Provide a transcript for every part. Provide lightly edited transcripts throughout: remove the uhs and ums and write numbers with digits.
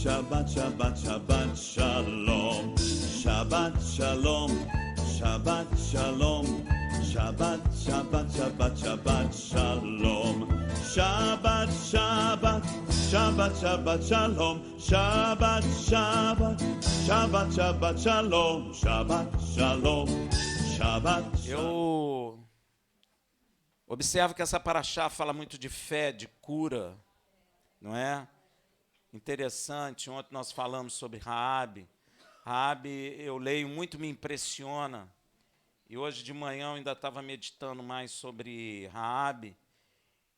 Shabbat, Shabbat, Shabbat Shalom. Shabbat Shalom. Shabbat Shalom. Shabbat, Shabbat, Shabbat, Shabbat Shalom. Shabbat, Shabbat, Shabbat, Shabbat Shalom. Shabbat, Shabbat, Shabbat, Shabbat Shalom. Shabbat Shalom. Shabbat Shalom. Eu observo que essa paraxá fala muito de fé, de cura, não é? Interessante, ontem nós falamos sobre Raabe. Raabe, eu leio, muito me impressiona. E hoje de manhã eu ainda estava meditando mais sobre Raabe.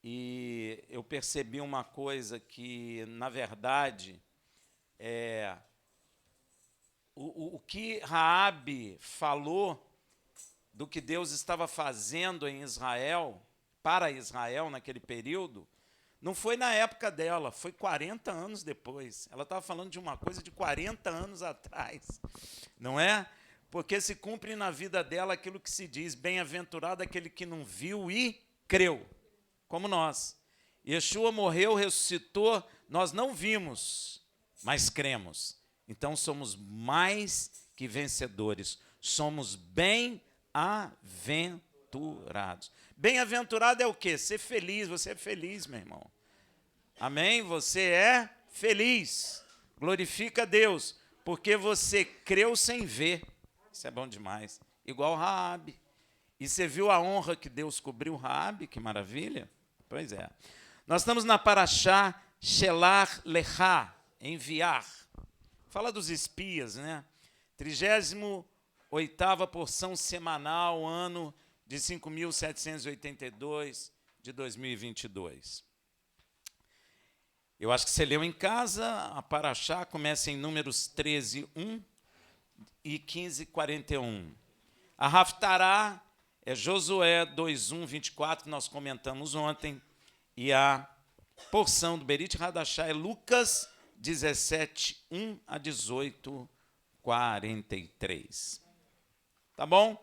E eu percebi uma coisa que, na verdade, o que Raabe falou do que Deus estava fazendo em Israel, para Israel naquele período, não foi na época dela, foi 40 anos depois. Ela estava falando de uma coisa de 40 anos atrás, não é? Porque se cumpre na vida dela aquilo que se diz, bem-aventurado aquele que não viu e creu, como nós. Yeshua morreu, ressuscitou, nós não vimos, mas cremos. Então somos mais que vencedores, somos bem-aventurados. Bem-aventurado é o quê? Ser feliz, você é feliz, meu irmão. Amém? Você é feliz. Glorifica a Deus, porque você creu sem ver. Isso é bom demais. Igual Raabe. E você viu a honra que Deus cobriu Raabe? Que maravilha. Pois é. Nós estamos na paraxá Shelar Lechá, enviar. Fala dos espias, né? 38ª porção semanal, ano de 5.782 de 2022. Eu acho que você leu em casa, a paraxá começa em Números 13, 1 e 15, 41. A Haftará é Josué 2, 1, 24, que nós comentamos ontem, e a porção do Berit Hadashá é Lucas 17, 1 a 18, 43. Tá bom?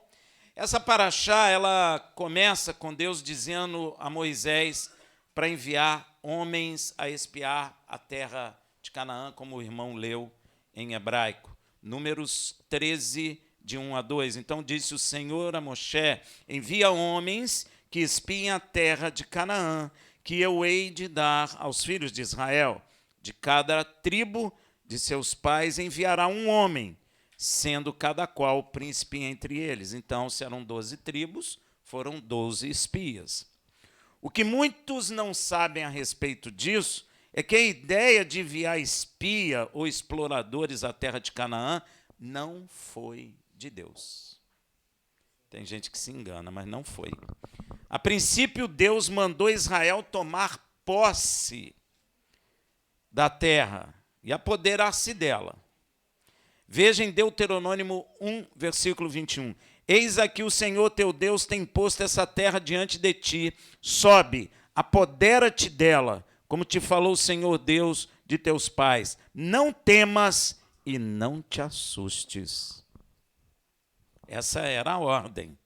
Essa paraxá, ela começa com Deus dizendo a Moisés para enviar homens a espiar a terra de Canaã, como o irmão leu em hebraico. Números 13, de 1 a 2. Então disse o Senhor a Moshe, envia homens que espiem a terra de Canaã, que eu hei de dar aos filhos de Israel. De cada tribo de seus pais enviará um homem, sendo cada qual príncipe entre eles. Então, se eram 12 tribos, foram 12 espias. O que muitos não sabem a respeito disso é que a ideia de enviar espia ou exploradores à terra de Canaã não foi de Deus. Tem gente que se engana, mas não foi. A princípio, Deus mandou Israel tomar posse da terra e apoderar-se dela. Veja em Deuteronômio 1, versículo 21. Eis aqui o Senhor teu Deus tem posto essa terra diante de ti. Sobe, apodera-te dela, como te falou o Senhor Deus de teus pais. Não temas e não te assustes. Essa era a ordem.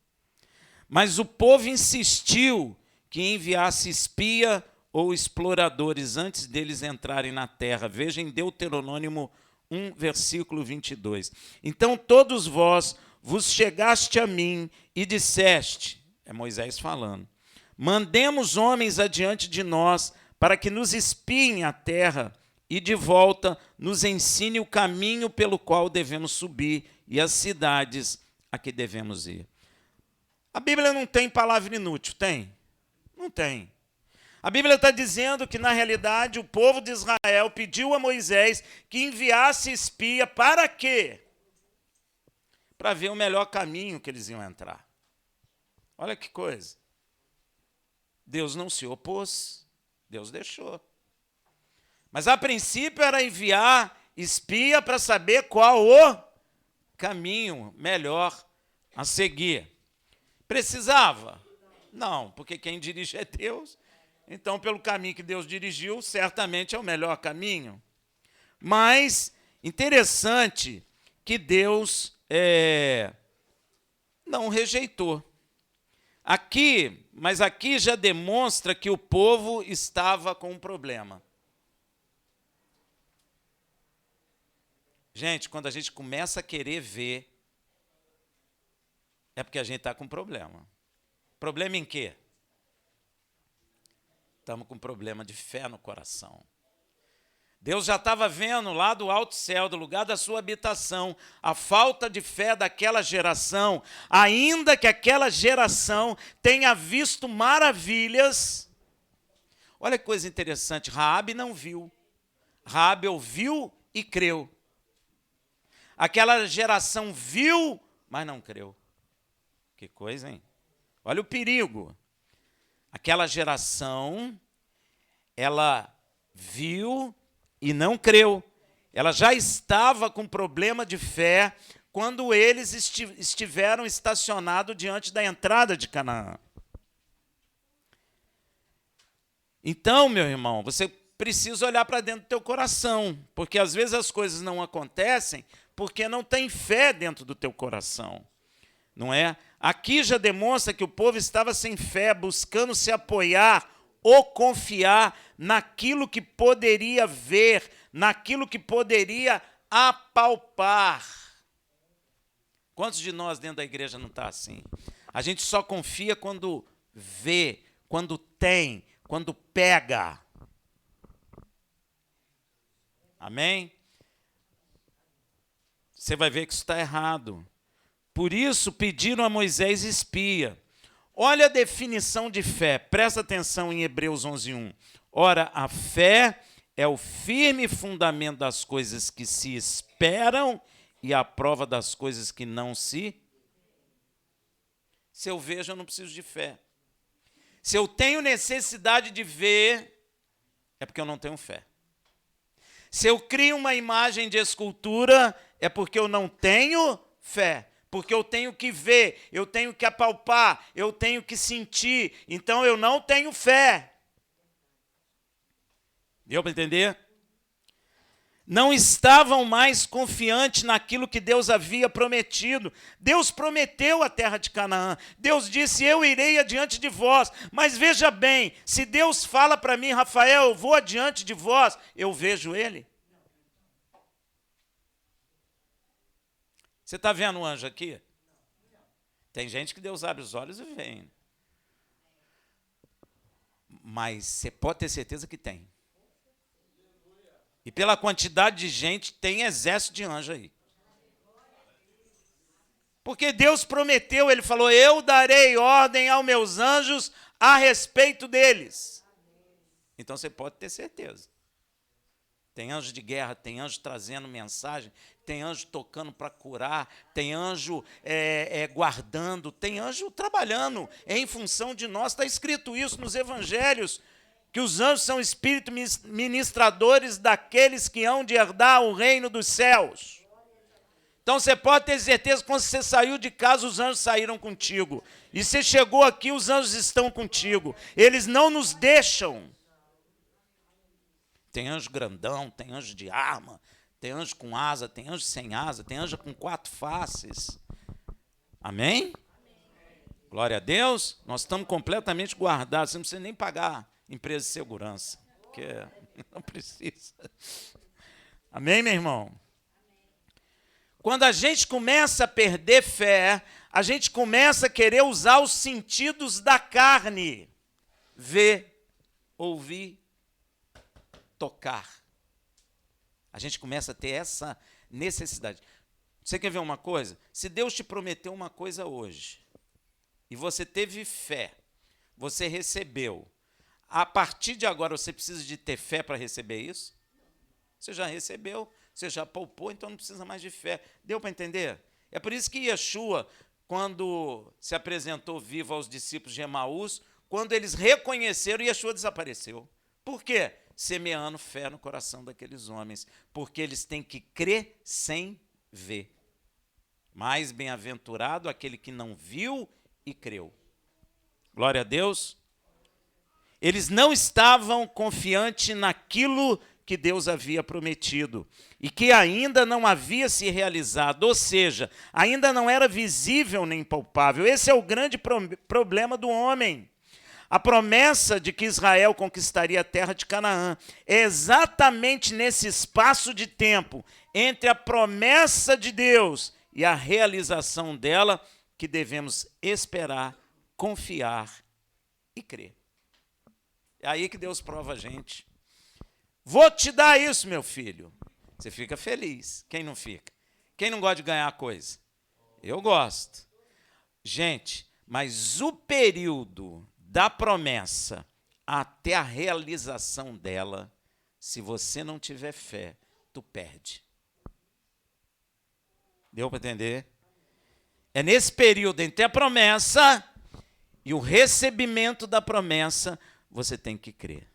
Mas o povo insistiu que enviasse espia ou exploradores antes deles entrarem na terra. Veja em Deuteronômio 1, versículo 22. Então todos vós vos chegaste a mim e disseste, é Moisés falando, mandemos homens adiante de nós para que nos espiem a terra e de volta nos ensine o caminho pelo qual devemos subir e as cidades a que devemos ir. A Bíblia não tem palavra inútil, tem? Não tem. A Bíblia está dizendo que, na realidade, o povo de Israel pediu a Moisés que enviasse espia para quê? Para ver o melhor caminho que eles iam entrar. Olha que coisa. Deus não se opôs, Deus deixou. Mas, a princípio, era enviar espia para saber qual o caminho melhor a seguir. Precisava? Não, porque quem dirige é Deus. Então, pelo caminho que Deus dirigiu, certamente é o melhor caminho. Mas, interessante que Deus não rejeitou. Mas aqui já demonstra que o povo estava com um problema. Gente, quando a gente começa a querer ver, é porque a gente está com problema. Problema em quê? Estamos com problema de fé no coração. Deus já estava vendo lá do alto céu, do lugar da sua habitação, a falta de fé daquela geração, ainda que aquela geração tenha visto maravilhas. Olha que coisa interessante, Raabe não viu. Raabe ouviu e creu. Aquela geração viu, mas não creu. Que coisa, hein? Olha o perigo. Aquela geração, ela viu e não creu. Ela já estava com problema de fé quando eles estiveram estacionados diante da entrada de Canaã. Então, meu irmão, você precisa olhar para dentro do teu coração, porque às vezes as coisas não acontecem porque não tem fé dentro do teu coração. Não é? Aqui já demonstra que o povo estava sem fé, buscando se apoiar ou confiar naquilo que poderia ver, naquilo que poderia apalpar. Quantos de nós dentro da igreja não está assim? A gente só confia quando vê, quando tem, quando pega. Amém? Você vai ver que isso está errado. Por isso pediram a Moisés espia. Olha a definição de fé. Presta atenção em Hebreus 11:1. Ora, a fé é o firme fundamento das coisas que se esperam e a prova das coisas que não se... Se eu vejo, eu não preciso de fé. Se eu tenho necessidade de ver, é porque eu não tenho fé. Se eu crio uma imagem de escultura, é porque eu não tenho fé. Porque eu tenho que ver, eu tenho que apalpar, eu tenho que sentir. Então eu não tenho fé. Deu para entender? Não estavam mais confiantes naquilo que Deus havia prometido. Deus prometeu a terra de Canaã. Deus disse, eu irei adiante de vós. Mas veja bem, se Deus fala para mim, Rafael, eu vou adiante de vós, eu vejo ele. Você está vendo o anjo aqui? Tem gente que Deus abre os olhos e vem. Mas você pode ter certeza que tem. E pela quantidade de gente, tem exército de anjo aí. Porque Deus prometeu, ele falou, eu darei ordem aos meus anjos a respeito deles. Então você pode ter certeza. Tem anjo de guerra, tem anjo trazendo mensagem, tem anjo tocando para curar, tem anjo guardando, tem anjo trabalhando em função de nós. Está escrito isso nos evangelhos, que os anjos são espíritos ministradores daqueles que hão de herdar o reino dos céus. Então você pode ter certeza que quando você saiu de casa, os anjos saíram contigo. E você chegou aqui, os anjos estão contigo. Eles não nos deixam. Tem anjo grandão, tem anjo de arma, tem anjo com asa, tem anjo sem asa, tem anjo com 4 faces. Amém? Glória a Deus. Nós estamos completamente guardados. Você não precisa nem pagar empresa de segurança, porque não precisa. Amém, meu irmão? Quando a gente começa a perder fé, a gente começa a querer usar os sentidos da carne. Ver, ouvir, tocar. A gente começa a ter essa necessidade. Você quer ver uma coisa? Se Deus te prometeu uma coisa hoje, e você teve fé, você recebeu, a partir de agora você precisa de ter fé para receber isso? Você já recebeu, você já poupou, então não precisa mais de fé. Deu para entender? É por isso que Yeshua, quando se apresentou vivo aos discípulos de Emaús, quando eles reconheceram, Yeshua desapareceu. Por quê? Semeando fé no coração daqueles homens, porque eles têm que crer sem ver. Mais bem-aventurado aquele que não viu e creu. Glória a Deus. Eles não estavam confiantes naquilo que Deus havia prometido e que ainda não havia se realizado, ou seja, ainda não era visível nem palpável. Esse é o grande problema do homem. A promessa de que Israel conquistaria a terra de Canaã é exatamente nesse espaço de tempo entre a promessa de Deus e a realização dela que devemos esperar, confiar e crer. É aí que Deus prova a gente. Vou te dar isso, meu filho. Você fica feliz. Quem não fica? Quem não gosta de ganhar coisa? Eu gosto. Gente, mas o período da promessa até a realização dela, se você não tiver fé, tu perde. Deu para entender? É nesse período entre a promessa e o recebimento da promessa, você tem que crer.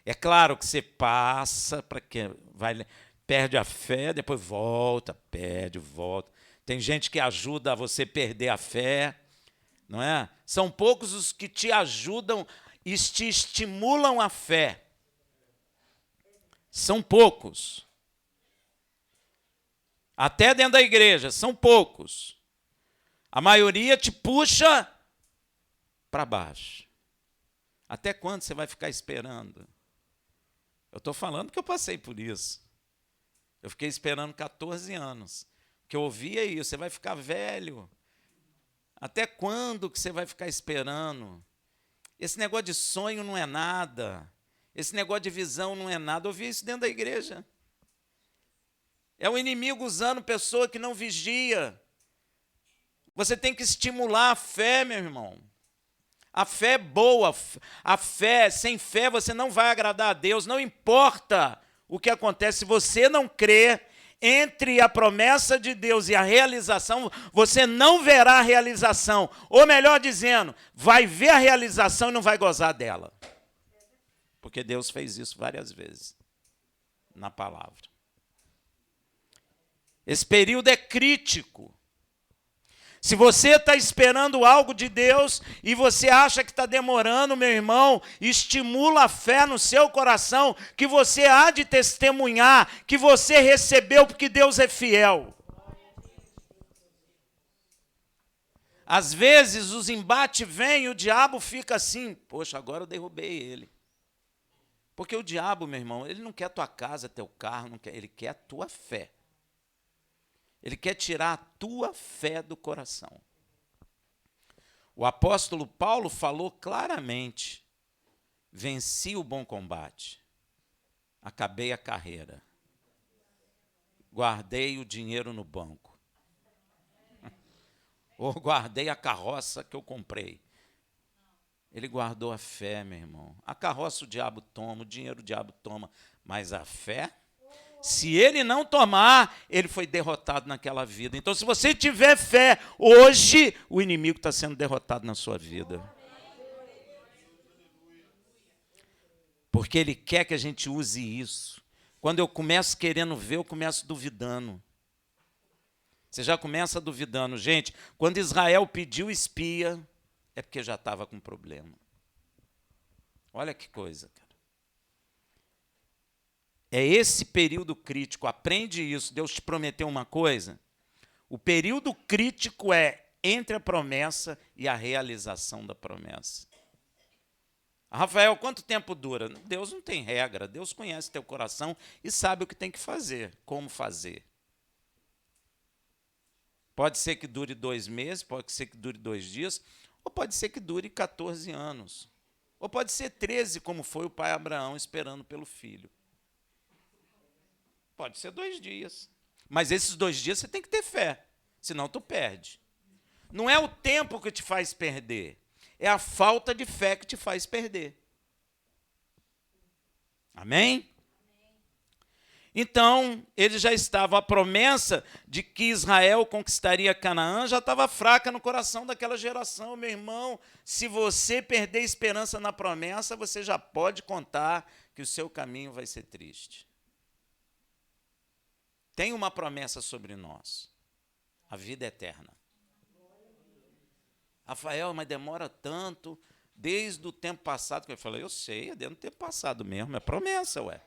É claro que você passa para que perde a fé, depois volta, perde, volta. Tem gente que ajuda a você perder a fé, não é? São poucos os que te ajudam e te estimulam a fé. São poucos. Até dentro da igreja, são poucos. A maioria te puxa para baixo. Até quando você vai ficar esperando? Eu estou falando que eu passei por isso. Eu fiquei esperando 14 anos. Que eu ouvia isso, você vai ficar velho. Até quando que você vai ficar esperando? Esse negócio de sonho não é nada. Esse negócio de visão não é nada. Eu ouvi isso dentro da igreja. É o inimigo usando pessoa que não vigia. Você tem que estimular a fé, meu irmão. A fé é boa. A fé, sem fé você não vai agradar a Deus. Não importa o que acontece. Se você não crer, entre a promessa de Deus e a realização, você não verá a realização. Ou melhor dizendo, vai ver a realização e não vai gozar dela. Porque Deus fez isso várias vezes na palavra. Esse período é crítico. Se você está esperando algo de Deus e você acha que está demorando, meu irmão, estimula a fé no seu coração que você há de testemunhar, que você recebeu porque Deus é fiel. Às vezes os embates vêm e o diabo fica assim, poxa, agora eu derrubei ele. Porque o diabo, meu irmão, ele não quer tua casa, teu carro, não quer, ele quer a tua fé. Ele quer tirar a tua fé do coração. O apóstolo Paulo falou claramente: venci o bom combate, acabei a carreira, guardei o dinheiro no banco, ou guardei a carroça que eu comprei. Ele guardou a fé, meu irmão. A carroça o diabo toma, o dinheiro o diabo toma, mas a fé... Se ele não tomar, ele foi derrotado naquela vida. Então, se você tiver fé, hoje o inimigo está sendo derrotado na sua vida. Porque ele quer que a gente use isso. Quando eu começo querendo ver, eu começo duvidando. Você já começa duvidando. Gente, quando Israel pediu espia, é porque já estava com problema. Olha que coisa, cara. É esse período crítico, aprende isso. Deus te prometeu uma coisa. O período crítico é entre a promessa e a realização da promessa. Rafael, quanto tempo dura? Deus não tem regra. Deus conhece teu coração e sabe o que tem que fazer, como fazer. Pode ser que dure 2 meses, pode ser que dure 2 dias, ou pode ser que dure 14 anos. Ou pode ser 13, como foi o pai Abraão esperando pelo filho. Pode ser 2 dias. Mas esses 2 dias você tem que ter fé, senão tu perde. Não é o tempo que te faz perder, é a falta de fé que te faz perder. Amém? Então, ele já estava, a promessa de que Israel conquistaria Canaã já estava fraca no coração daquela geração. Meu irmão, se você perder esperança na promessa, você já pode contar que o seu caminho vai ser triste. Tem uma promessa sobre nós, a vida eterna. Rafael, mas demora tanto, desde o tempo passado, que eu falei, eu sei, é dentro do tempo passado mesmo, é promessa, ué.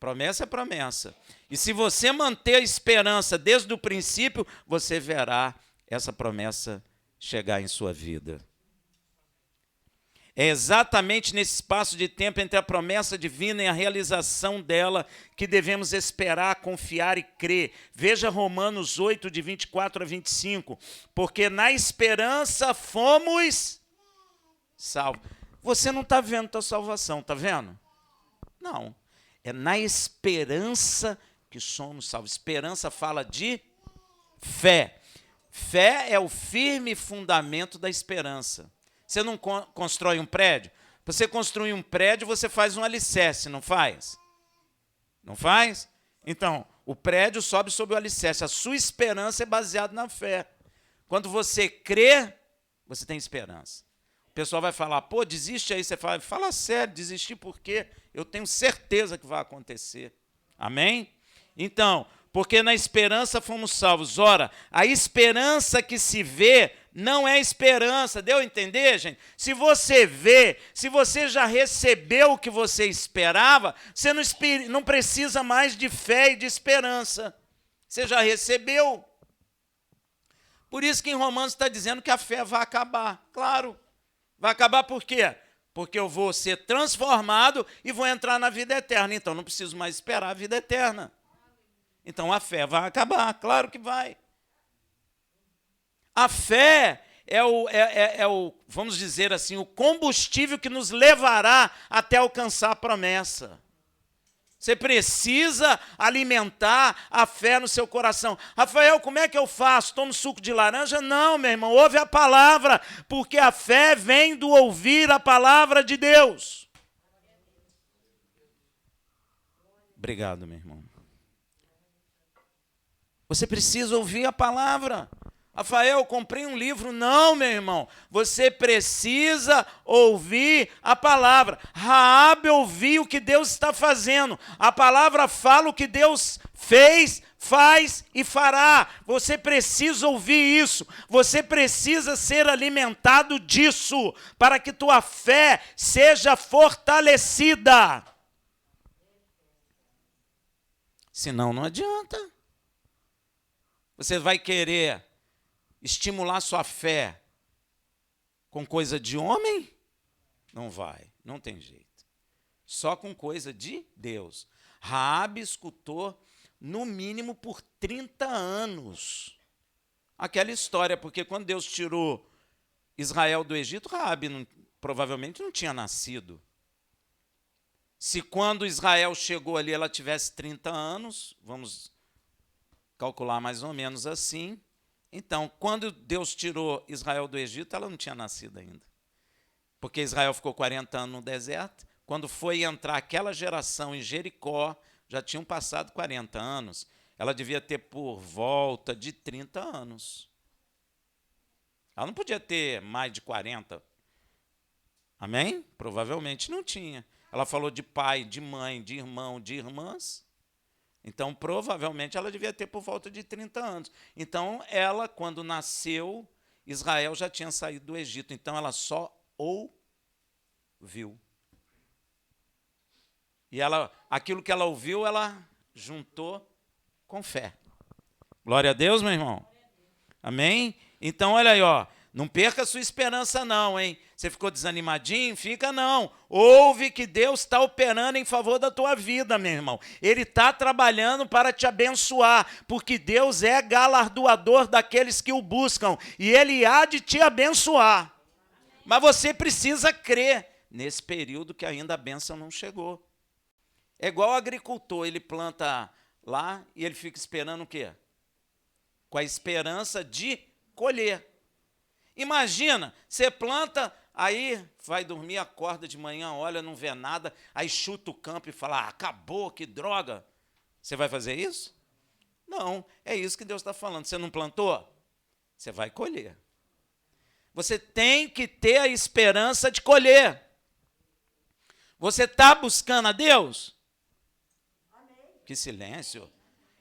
Promessa é promessa. E se você manter a esperança desde o princípio, você verá essa promessa chegar em sua vida. É exatamente nesse espaço de tempo entre a promessa divina e a realização dela que devemos esperar, confiar e crer. Veja Romanos 8, de 24 a 25. Porque na esperança fomos salvos. Você não está vendo a tua salvação, está vendo? Não. É na esperança que somos salvos. Esperança fala de fé. Fé é o firme fundamento da esperança. Você não constrói um prédio? Você construir um prédio, você faz um alicerce, não faz? Não faz? Então, o prédio sobe sobre o alicerce. A sua esperança é baseada na fé. Quando você crê, você tem esperança. O pessoal vai falar, pô, desiste aí. Você fala sério, desistir por quê? Eu tenho certeza que vai acontecer. Amém? Então, porque na esperança fomos salvos. Ora, a esperança que se vê não é esperança. Deu a entender, gente? Se você vê, se você já recebeu o que você esperava, você não precisa mais de fé e de esperança. Você já recebeu. Por isso que em Romanos está dizendo que a fé vai acabar. Claro. Vai acabar por quê? Porque eu vou ser transformado e vou entrar na vida eterna. Então não preciso mais esperar a vida eterna. Então a fé vai acabar, claro que vai. A fé é o, vamos dizer assim, o combustível que nos levará até alcançar a promessa. Você precisa alimentar a fé no seu coração. Rafael, como é que eu faço? Tomo suco de laranja? Não, meu irmão, ouve a palavra, porque a fé vem do ouvir a palavra de Deus. Obrigado, meu irmão. Você precisa ouvir a palavra. Rafael, eu comprei um livro. Não, meu irmão. Você precisa ouvir a palavra. Raabe ouviu o que Deus está fazendo. A palavra fala o que Deus fez, faz e fará. Você precisa ouvir isso. Você precisa ser alimentado disso para que tua fé seja fortalecida. Senão, não adianta. Você vai querer estimular sua fé com coisa de homem? Não vai, não tem jeito. Só com coisa de Deus. Raabe escutou no mínimo por 30 anos aquela história, porque quando Deus tirou Israel do Egito, Raabe provavelmente não tinha nascido. Se quando Israel chegou ali ela tivesse 30 anos, vamos calcular mais ou menos assim. Então, quando Deus tirou Israel do Egito, ela não tinha nascido ainda. Porque Israel ficou 40 anos no deserto. Quando foi entrar aquela geração em Jericó, já tinham passado 40 anos. Ela devia ter por volta de 30 anos. Ela não podia ter mais de 40. Amém? Provavelmente não tinha. Ela falou de pai, de mãe, de irmão, de irmãs. Então, provavelmente, ela devia ter por volta de 30 anos. Então, ela, quando nasceu, Israel já tinha saído do Egito. Então, ela só ouviu. E aquilo que ela ouviu, ela juntou com fé. Glória a Deus, meu irmão. Amém? Então, olha aí, ó. Não perca a sua esperança não, hein? Você ficou desanimadinho? Fica não. Ouve que Deus está operando em favor da tua vida, meu irmão. Ele está trabalhando para te abençoar, porque Deus é galardoador daqueles que o buscam, e Ele há de te abençoar. Mas você precisa crer nesse período que ainda a bênção não chegou. É igual o agricultor, ele planta lá e ele fica esperando o quê? Com a esperança de colher. Imagina, você planta, aí vai dormir, acorda de manhã, olha, não vê nada, aí chuta o campo e fala, acabou, que droga. Você vai fazer isso? Não, é isso que Deus está falando. Você não plantou? Você vai colher. Você tem que ter a esperança de colher. Você está buscando a Deus? Amém. Que silêncio.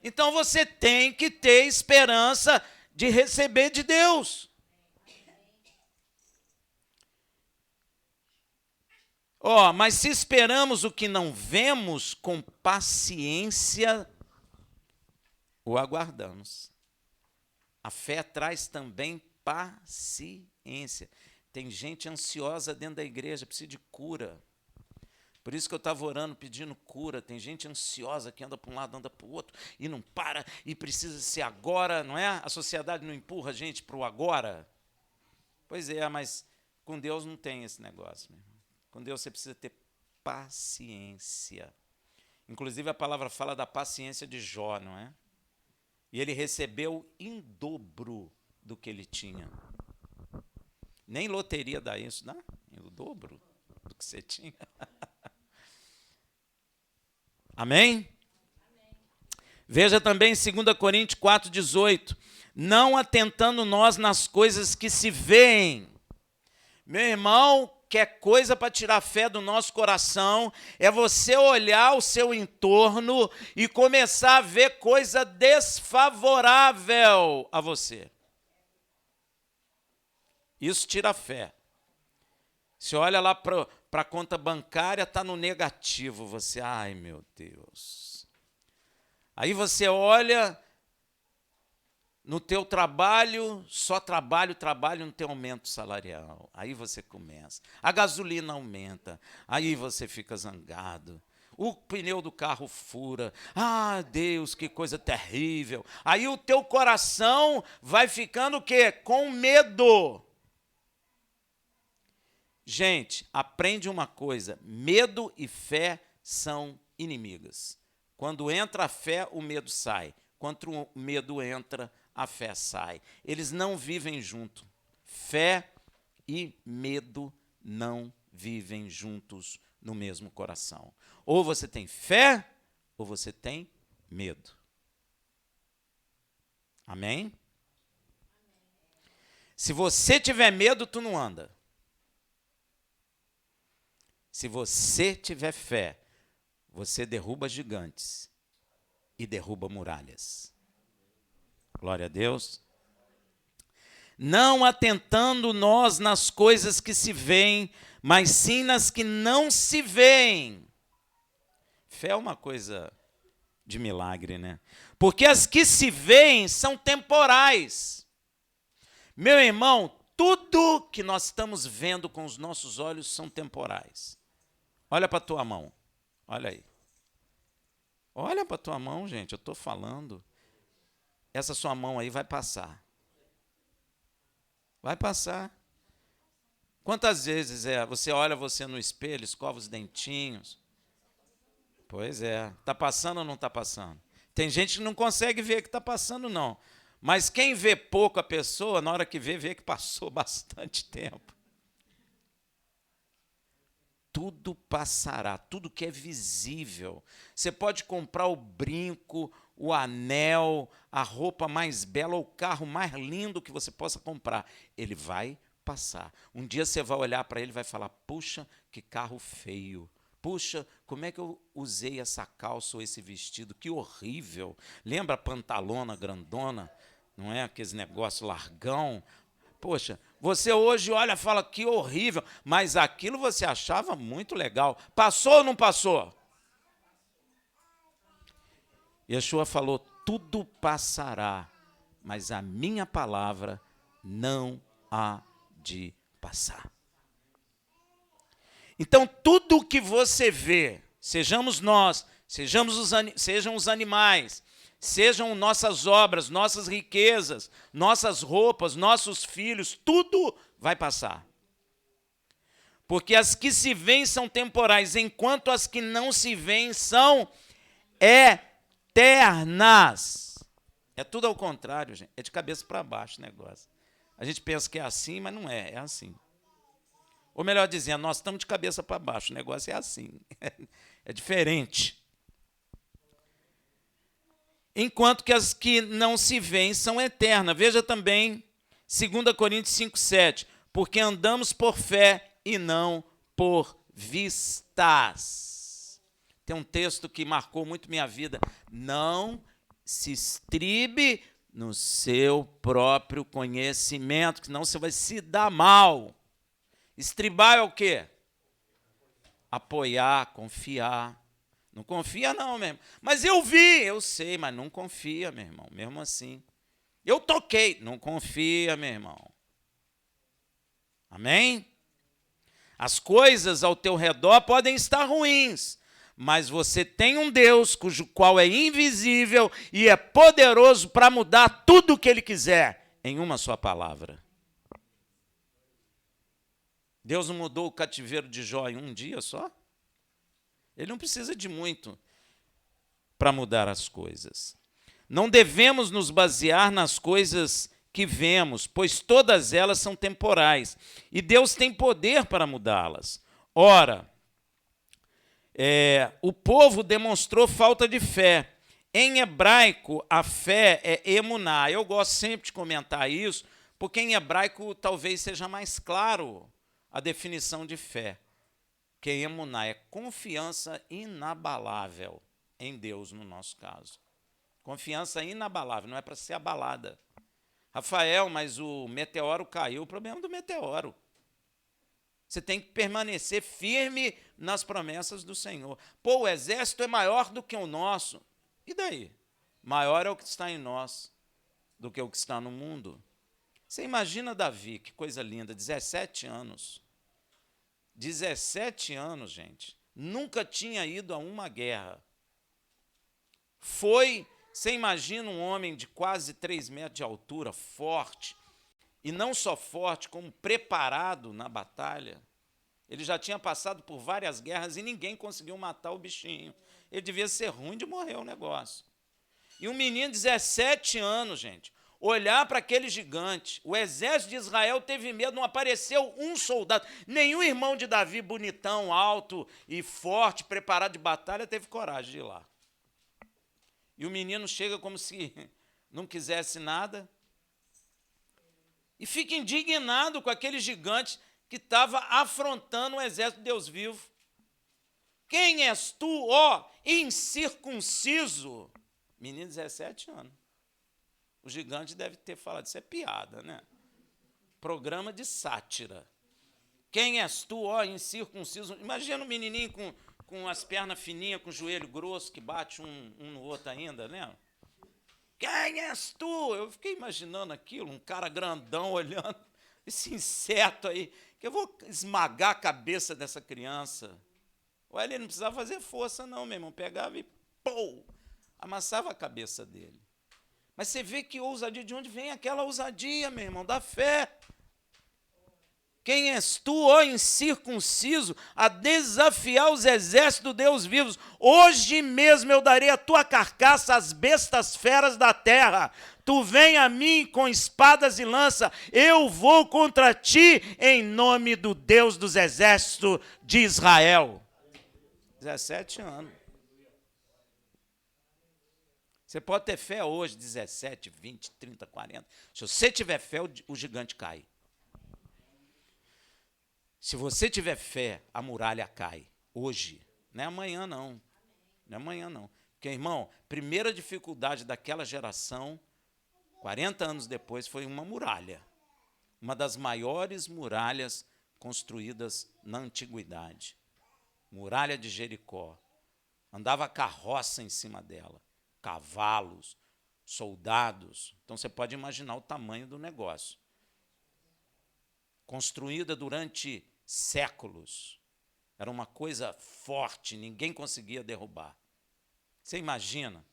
Então você tem que ter esperança de receber de Deus. Mas se esperamos o que não vemos, com paciência o aguardamos. A fé traz também paciência. Tem gente ansiosa dentro da igreja, precisa de cura. Por isso que eu estava orando, pedindo cura. Tem gente ansiosa que anda para um lado, anda para o outro, e não para, e precisa ser agora, não é? A sociedade não empurra a gente para o agora. Pois é, mas com Deus não tem esse negócio, meu irmão. Com Deus você precisa ter paciência. Inclusive a palavra fala da paciência de Jó, não é? E ele recebeu em dobro do que ele tinha. Nem loteria dá isso, não? O dobro do que você tinha. Amém? Veja também 2 Coríntios 4,18. Não atentando nós nas coisas que se veem. Meu irmão, quer coisa para tirar a fé do nosso coração é você olhar o seu entorno e começar a ver coisa desfavorável a você. Isso tira a fé. Você olha lá para a conta bancária, está no negativo. Você, ai meu Deus. Aí você olha no teu trabalho, só trabalho, não tem aumento salarial. Aí você começa. A gasolina aumenta. Aí você fica zangado. O pneu do carro fura. Ah, Deus, que coisa terrível. Aí o teu coração vai ficando o quê? Com medo. Gente, aprende uma coisa. Medo e fé são inimigas. Quando entra a fé, o medo sai. Quando o medo entra, a fé sai. Eles não vivem juntos. Fé e medo não vivem juntos no mesmo coração. Ou você tem fé, ou você tem medo. Amém? Se você tiver medo, tu não anda. Se você tiver fé, você derruba gigantes e derruba muralhas. Glória a Deus. Não atentando nós nas coisas que se veem, mas sim nas que não se veem. Fé é uma coisa de milagre, né? Porque as que se veem são temporais. Meu irmão, tudo que nós estamos vendo com os nossos olhos são temporais. Olha para a tua mão. Olha aí. Olha para a tua mão, gente. Eu estou falando. Essa sua mão aí vai passar. Vai passar. Quantas vezes você olha você no espelho, escova os dentinhos? Pois é. Está passando ou não está passando? Tem gente que não consegue ver que está passando, não. Mas quem vê pouco a pessoa, na hora que vê que passou bastante tempo. Tudo passará, tudo que é visível. Você pode comprar o brinco, o anel, a roupa mais bela, ou o carro mais lindo que você possa comprar. Ele vai passar. Um dia você vai olhar para ele e vai falar, puxa, que carro feio. Puxa, como é que eu usei essa calça ou esse vestido? Que horrível. Lembra a pantalona grandona? Não é? Aqueles negócios largão. Poxa, você hoje olha e fala que horrível, mas aquilo você achava muito legal. Passou ou não passou? Yeshua falou, tudo passará, mas a minha palavra não há de passar. Então, tudo que você vê, sejamos nós, sejam os animais, sejam nossas obras, nossas riquezas, nossas roupas, nossos filhos, tudo vai passar. Porque as que se veem são temporais, enquanto as que não se veem são eternas. É tudo ao contrário, gente. É de cabeça para baixo o negócio. A gente pensa que é assim, mas não é. É assim. Ou melhor dizendo, nós estamos de cabeça para baixo. O negócio é assim. É diferente. Enquanto que as que não se veem são eternas. Veja também 2 Coríntios 5,7. Porque andamos por fé e não por vistas. Tem um texto que marcou muito minha vida. Não se estribe no seu próprio conhecimento, que senão você vai se dar mal. Estribar é o quê? Apoiar, confiar. Não confia não, mesmo. Mas eu vi, eu sei, mas não confia, meu irmão, mesmo assim. Eu toquei, não confia, meu irmão. Amém? As coisas ao teu redor podem estar ruins, mas você tem um Deus cujo qual é invisível e é poderoso para mudar tudo o que Ele quiser em uma só palavra. Deus não mudou o cativeiro de Jó em um dia só? Ele não precisa de muito para mudar as coisas. Não devemos nos basear nas coisas que vemos, pois todas elas são temporais, e Deus tem poder para mudá-las. Ora, o povo demonstrou falta de fé. Em hebraico, a fé é emuná. Eu gosto sempre de comentar isso, porque em hebraico talvez seja mais claro a definição de fé. Que emuná é confiança inabalável em Deus, no nosso caso. Confiança inabalável, não é para ser abalada. Rafael, mas o meteoro caiu. O problema do meteoro. Você tem que permanecer firme nas promessas do Senhor. Pô, o exército é maior do que o nosso. E daí? Maior é o que está em nós do que o que está no mundo. Você imagina Davi, que coisa linda, 17 anos. 17 anos, gente. Nunca tinha ido a uma guerra. Você imagina um homem de quase 3 metros de altura, forte, e não só forte, como preparado na batalha. Ele já tinha passado por várias guerras e ninguém conseguiu matar o bichinho. Ele devia ser ruim de morrer o negócio. E um menino de 17 anos, gente, olhar para aquele gigante. O exército de Israel teve medo, não apareceu um soldado. Nenhum irmão de Davi, bonitão, alto e forte, preparado de batalha, teve coragem de ir lá. E o menino chega como se não quisesse nada e fica indignado com aquele gigante que estava afrontando o exército de Deus vivo. Quem és tu, ó incircunciso? Menino de 17 anos. O gigante deve ter falado, isso é piada, né? Programa de sátira. Quem és tu, ó incircunciso? Imagina um menininho com as pernas fininhas, com o joelho grosso, que bate um no outro ainda, né? Quem és tu? Eu fiquei imaginando aquilo, um cara grandão olhando, esse inseto aí, que eu vou esmagar a cabeça dessa criança. Olha, ele não precisava fazer força não, meu irmão, pegava e pô, amassava a cabeça dele. Mas você vê que ousadia, de onde vem aquela ousadia, meu irmão, da fé? Quem és tu, ó incircunciso, a desafiar os exércitos do Deus vivos? Hoje mesmo eu darei a tua carcaça às bestas feras da terra. Tu vem a mim com espadas e lança, eu vou contra ti em nome do Deus dos exércitos de Israel. 17 anos. Você pode ter fé hoje, 17, 20, 30, 40. Se você tiver fé, o gigante cai. Se você tiver fé, a muralha cai. Hoje. Não é amanhã, não. Não é amanhã, não. Porque, irmão, primeira dificuldade daquela geração, 40 anos depois, foi uma muralha. Uma das maiores muralhas construídas na antiguidade. Muralha de Jericó. Andava carroça em cima dela. Cavalos, soldados. Então, você pode imaginar o tamanho do negócio. Construída durante séculos. Era uma coisa forte, ninguém conseguia derrubar. Você imagina?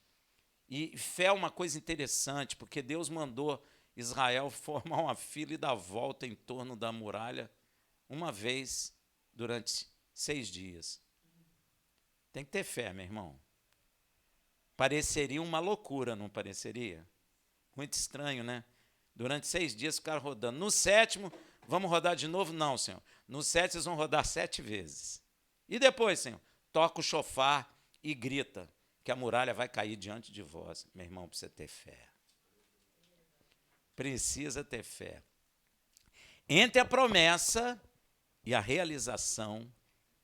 E fé é uma coisa interessante, porque Deus mandou Israel formar uma fila e dar volta em torno da muralha uma vez durante 6 dias. Tem que ter fé, meu irmão. Pareceria uma loucura, não pareceria? Muito estranho, né? Durante 6 dias ficaram rodando. No 7º, vamos rodar de novo? Não, Senhor. No 7 vocês vão rodar 7 vezes. E depois, Senhor, toca o chofar e grita que a muralha vai cair diante de vós. Meu irmão, precisa ter fé. Precisa ter fé. Entre a promessa e a realização,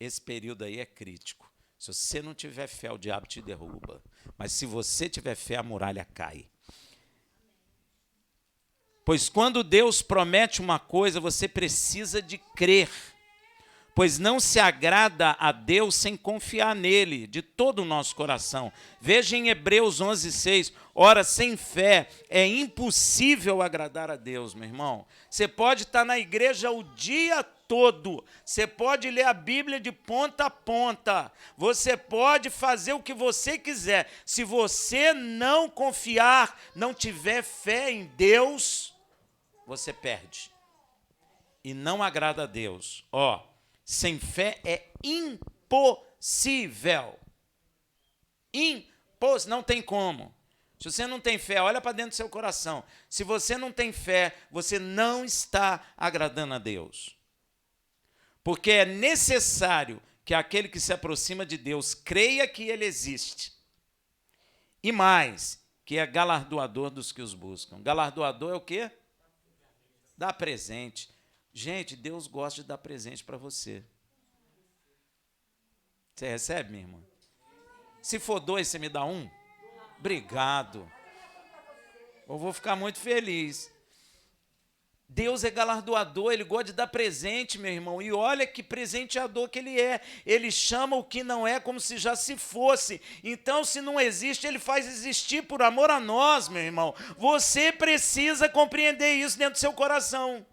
esse período aí é crítico. Se você não tiver fé, o diabo te derruba. Mas se você tiver fé, a muralha cai. Pois quando Deus promete uma coisa, você precisa de crer. pois não se agrada a Deus sem confiar nele de todo o nosso coração. Veja em Hebreus 11:6, ora, sem fé é impossível agradar a Deus, meu irmão. Você pode estar na igreja o dia todo, você pode ler a Bíblia de ponta a ponta, você pode fazer o que você quiser. Se você não confiar, não tiver fé em Deus, você perde. E não agrada a Deus. Sem fé é impossível. Não tem como. Se você não tem fé, olha para dentro do seu coração. Se você não tem fé, você não está agradando a Deus. Porque é necessário que aquele que se aproxima de Deus creia que ele existe. E mais, que é galardoador dos que os buscam. Galardoador é o quê? Dá presente. Gente, Deus gosta de dar presente para você. Você recebe, minha irmã? Se for 2, você me dá 1? Obrigado. Eu vou ficar muito feliz. Deus é galardoador, ele gosta de dar presente, meu irmão. E olha que presenteador que ele é. Ele chama o que não é como se já se fosse. Então, se não existe, ele faz existir por amor a nós, meu irmão. Você precisa compreender isso dentro do seu coração.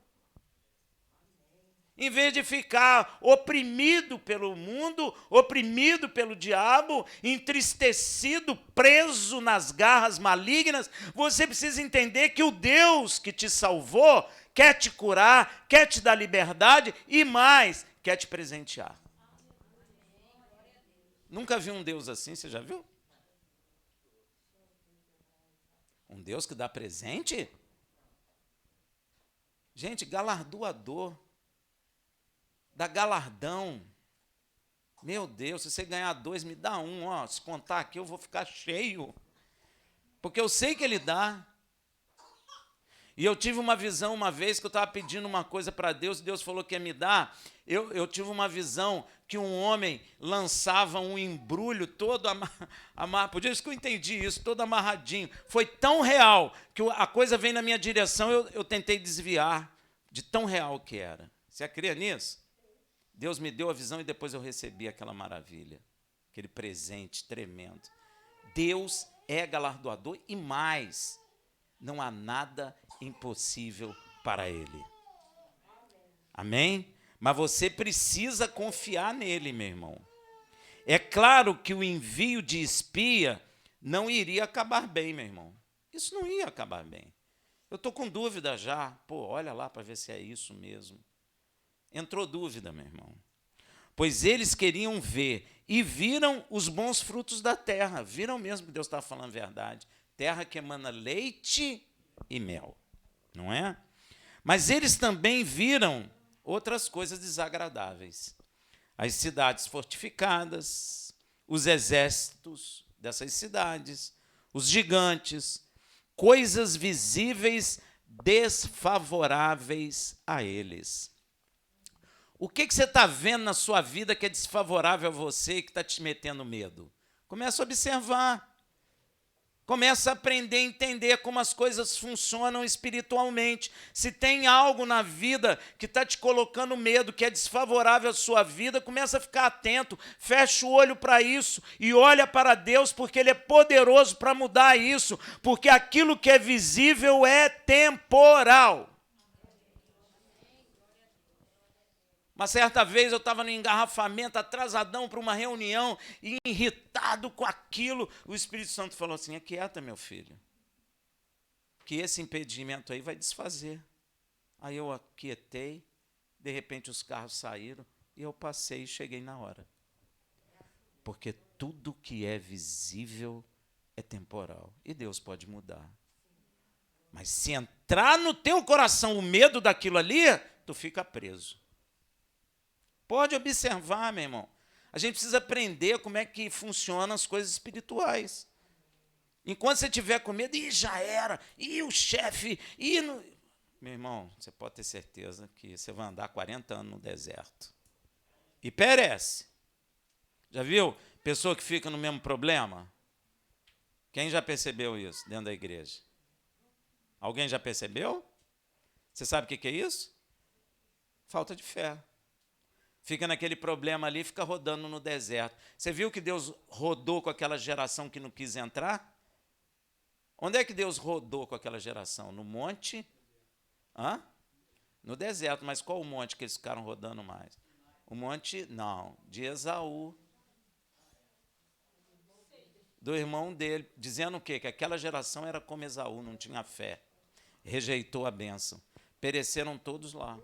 Em vez de ficar oprimido pelo mundo, oprimido pelo diabo, entristecido, preso nas garras malignas, você precisa entender que o Deus que te salvou quer te curar, quer te dar liberdade e mais, quer te presentear. Nunca vi um Deus assim, você já viu? Um Deus que dá presente? Gente, galardoador. Dá galardão. Meu Deus, se você ganhar 2, me dá 1. Se contar aqui, eu vou ficar cheio. Porque eu sei que ele dá. E eu tive uma visão uma vez que eu estava pedindo uma coisa para Deus, e Deus falou que ia me dar. Eu tive uma visão que um homem lançava um embrulho todo amarrado. Por isso que eu entendi isso, todo amarradinho. Foi tão real que a coisa veio na minha direção, eu tentei desviar de tão real que era. Você acredita nisso? Deus me deu a visão e depois eu recebi aquela maravilha, aquele presente tremendo. Deus é galardoador e mais, não há nada impossível para ele. Amém? Mas você precisa confiar nele, meu irmão. É claro que o envio de espia não iria acabar bem, meu irmão. Isso não ia acabar bem. Eu estou com dúvida já. Olha lá para ver se é isso mesmo. Entrou dúvida, meu irmão. Pois eles queriam ver e viram os bons frutos da terra. Viram mesmo que Deus estava falando a verdade. Terra que emana leite e mel. Não é? Mas eles também viram outras coisas desagradáveis. As cidades fortificadas, os exércitos dessas cidades, os gigantes, coisas visíveis desfavoráveis a eles. O que você está vendo na sua vida que é desfavorável a você e que está te metendo medo? Começa a observar. Começa a aprender a entender como as coisas funcionam espiritualmente. Se tem algo na vida que está te colocando medo, que é desfavorável à sua vida, começa a ficar atento, fecha o olho para isso e olha para Deus, porque Ele é poderoso para mudar isso, porque aquilo que é visível é temporal. Uma certa vez eu estava no engarrafamento, atrasadão para uma reunião, e irritado com aquilo, o Espírito Santo falou assim: aquieta, meu filho, que esse impedimento aí vai desfazer. Aí eu aquietei, de repente os carros saíram, e eu passei e cheguei na hora. Porque tudo que é visível é temporal, e Deus pode mudar. Mas se entrar no teu coração o medo daquilo ali, tu fica preso. Pode observar, meu irmão. A gente precisa aprender como é que funcionam as coisas espirituais. Enquanto você tiver com medo, já era, o chefe, Meu irmão, você pode ter certeza que você vai andar 40 anos no deserto. E perece. Já viu? Pessoa que fica no mesmo problema? Quem já percebeu isso dentro da igreja? Alguém já percebeu? Você sabe o que é isso? Falta de fé. Fica naquele problema ali, fica rodando no deserto. Você viu que Deus rodou com aquela geração que não quis entrar? Onde é que Deus rodou com aquela geração? No monte? Hã? No deserto. Mas qual o monte que eles ficaram rodando mais? O monte, não, de Esaú. Do irmão dele, dizendo o quê? Que aquela geração era como Esaú, não tinha fé. Rejeitou a bênção. Pereceram todos lá.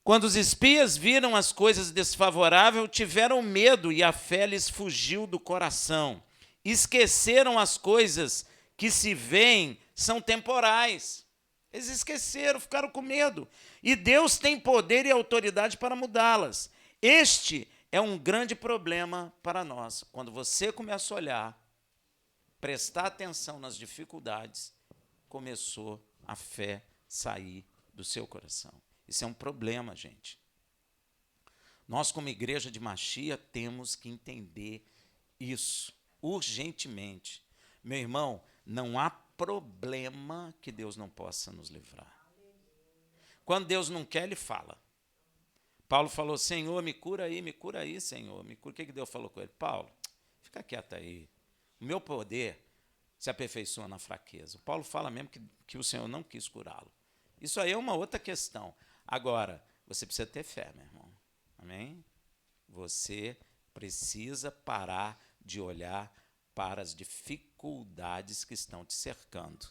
Quando os espias viram as coisas desfavoráveis, tiveram medo e a fé lhes fugiu do coração. Esqueceram as coisas que se veem são temporais. Eles esqueceram, ficaram com medo. E Deus tem poder e autoridade para mudá-las. Este é um grande problema para nós. Quando você começa a olhar, prestar atenção nas dificuldades, começou a fé sair do seu coração. Isso é um problema, gente. Nós, como igreja de Machia, temos que entender isso urgentemente. Meu irmão, não há problema que Deus não possa nos livrar. Quando Deus não quer, Ele fala. Paulo falou, Senhor, me cura aí, Senhor. Me cura. O que Deus falou com ele? Paulo, fica quieto aí. O meu poder se aperfeiçoa na fraqueza. Paulo fala mesmo que o Senhor não quis curá-lo. Isso aí é uma outra questão. Agora, você precisa ter fé, meu irmão. Amém? Você precisa parar de olhar para as dificuldades que estão te cercando.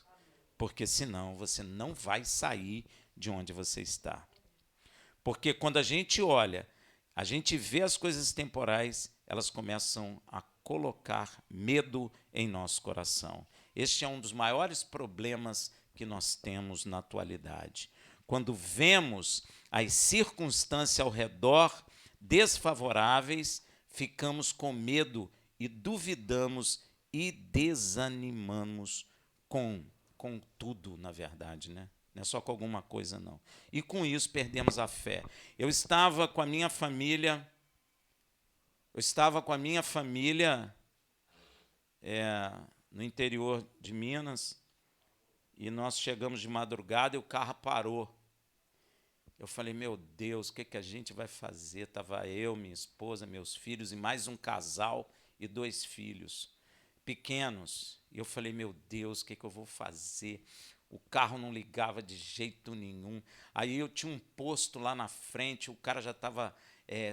Porque senão você não vai sair de onde você está. Porque quando a gente olha, a gente vê as coisas temporais, elas começam a colocar medo em nosso coração. Este é um dos maiores problemas que nós temos na atualidade. Quando vemos as circunstâncias ao redor desfavoráveis, ficamos com medo e duvidamos e desanimamos com tudo, na verdade, né? Não é só com alguma coisa, não. E com isso perdemos a fé. Eu estava com a minha família no interior de Minas, e nós chegamos de madrugada e o carro parou. Eu falei, meu Deus, o que a gente vai fazer? Estava eu, minha esposa, meus filhos e mais um casal e 2 filhos pequenos. E eu falei, meu Deus, o que eu vou fazer? O carro não ligava de jeito nenhum. Aí eu tinha um posto lá na frente, o cara já estava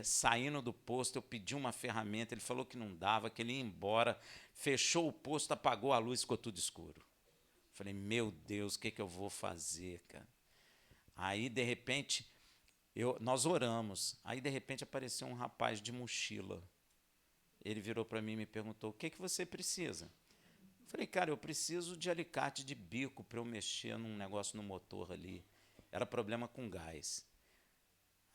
saindo do posto, eu pedi uma ferramenta, ele falou que não dava, que ele ia embora, fechou o posto, apagou a luz, ficou tudo escuro. Falei, meu Deus, o que eu vou fazer, cara? Aí, de repente, nós oramos. Aí, de repente, apareceu um rapaz de mochila. Ele virou para mim e me perguntou, o que você precisa? Falei, cara, eu preciso de alicate de bico para eu mexer num negócio no motor ali. Era problema com gás.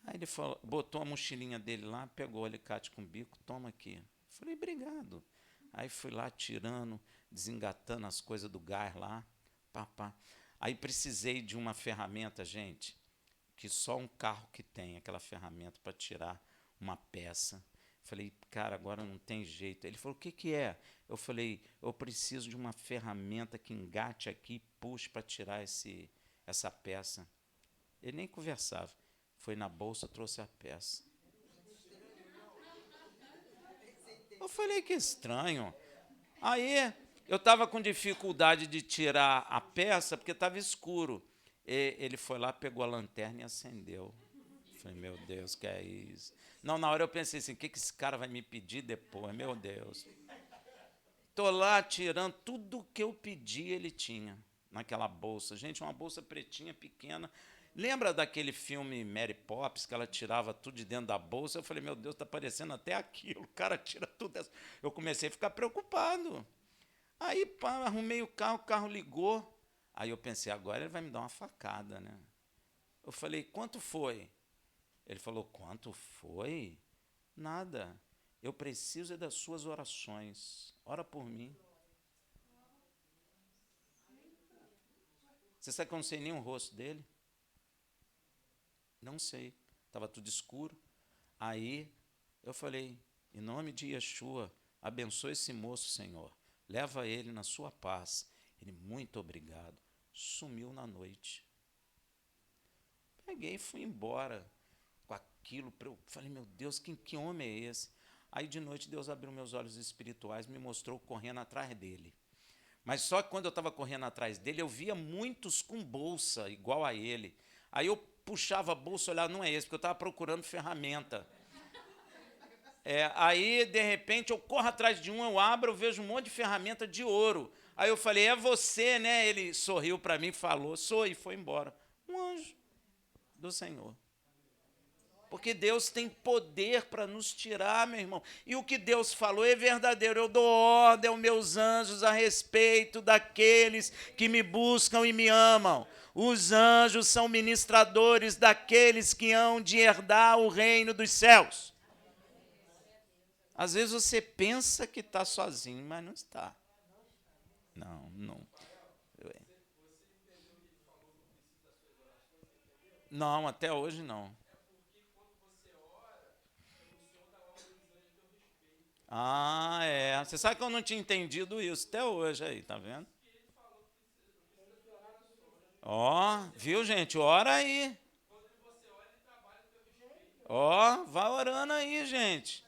Aí ele falou, botou a mochilinha dele lá, pegou o alicate com bico, toma aqui. Falei, obrigado. Aí fui lá tirando, desengatando as coisas do gás lá. Pá. Aí precisei de uma ferramenta, gente, que só um carro que tem aquela ferramenta para tirar uma peça. Falei, cara, agora não tem jeito. Ele falou, o que é? Eu falei, eu preciso de uma ferramenta que engate aqui e puxe para tirar essa peça. Ele nem conversava. Foi na bolsa, trouxe a peça. Eu falei, que estranho. Aí eu estava com dificuldade de tirar a peça porque estava escuro. Ele foi lá, pegou a lanterna e acendeu. Falei, meu Deus, que é isso? Não, na hora eu pensei assim, o que esse cara vai me pedir depois? Meu Deus. Estou lá tirando tudo que eu pedi, ele tinha naquela bolsa. Gente, uma bolsa pretinha, pequena. Lembra daquele filme Mary Poppins, que ela tirava tudo de dentro da bolsa? Eu falei, meu Deus, está parecendo até aquilo. O cara tira tudo dessa. Eu comecei a ficar preocupado. Aí, pá, arrumei o carro ligou. Aí eu pensei, agora ele vai me dar uma facada, né? Eu falei, quanto foi? Ele falou, quanto foi? Nada. Eu preciso das suas orações. Ora por mim. Você sabe que eu não sei nem o rosto dele? Não sei. Estava tudo escuro. Aí eu falei, em nome de Yeshua, abençoe esse moço, Senhor. Leva ele na sua paz. Ele, muito obrigado. Sumiu na noite. Peguei e fui embora com aquilo. Eu falei, meu Deus, que homem é esse? Aí de noite Deus abriu meus olhos espirituais, me mostrou correndo atrás dele. Mas só que quando eu estava correndo atrás dele, eu via muitos com bolsa igual a ele. Aí eu puxava a bolsa, olhava, não é esse, porque eu estava procurando ferramenta. Aí, de repente, eu corro atrás de um, eu abro, eu vejo um monte de ferramenta de ouro. Aí eu falei, é você, né? Ele sorriu para mim e falou, sou, e foi embora. Um anjo do Senhor. Porque Deus tem poder para nos tirar, meu irmão. E o que Deus falou é verdadeiro. Eu dou ordem aos meus anjos a respeito daqueles que me buscam e me amam. Os anjos são ministradores daqueles que hão de herdar o reino dos céus. Às vezes você pensa que está sozinho, mas não está. Não. Não, até hoje não. Você sabe que eu não tinha entendido isso até hoje aí, tá vendo? Viu, gente? Ora aí. Vai orando aí, gente.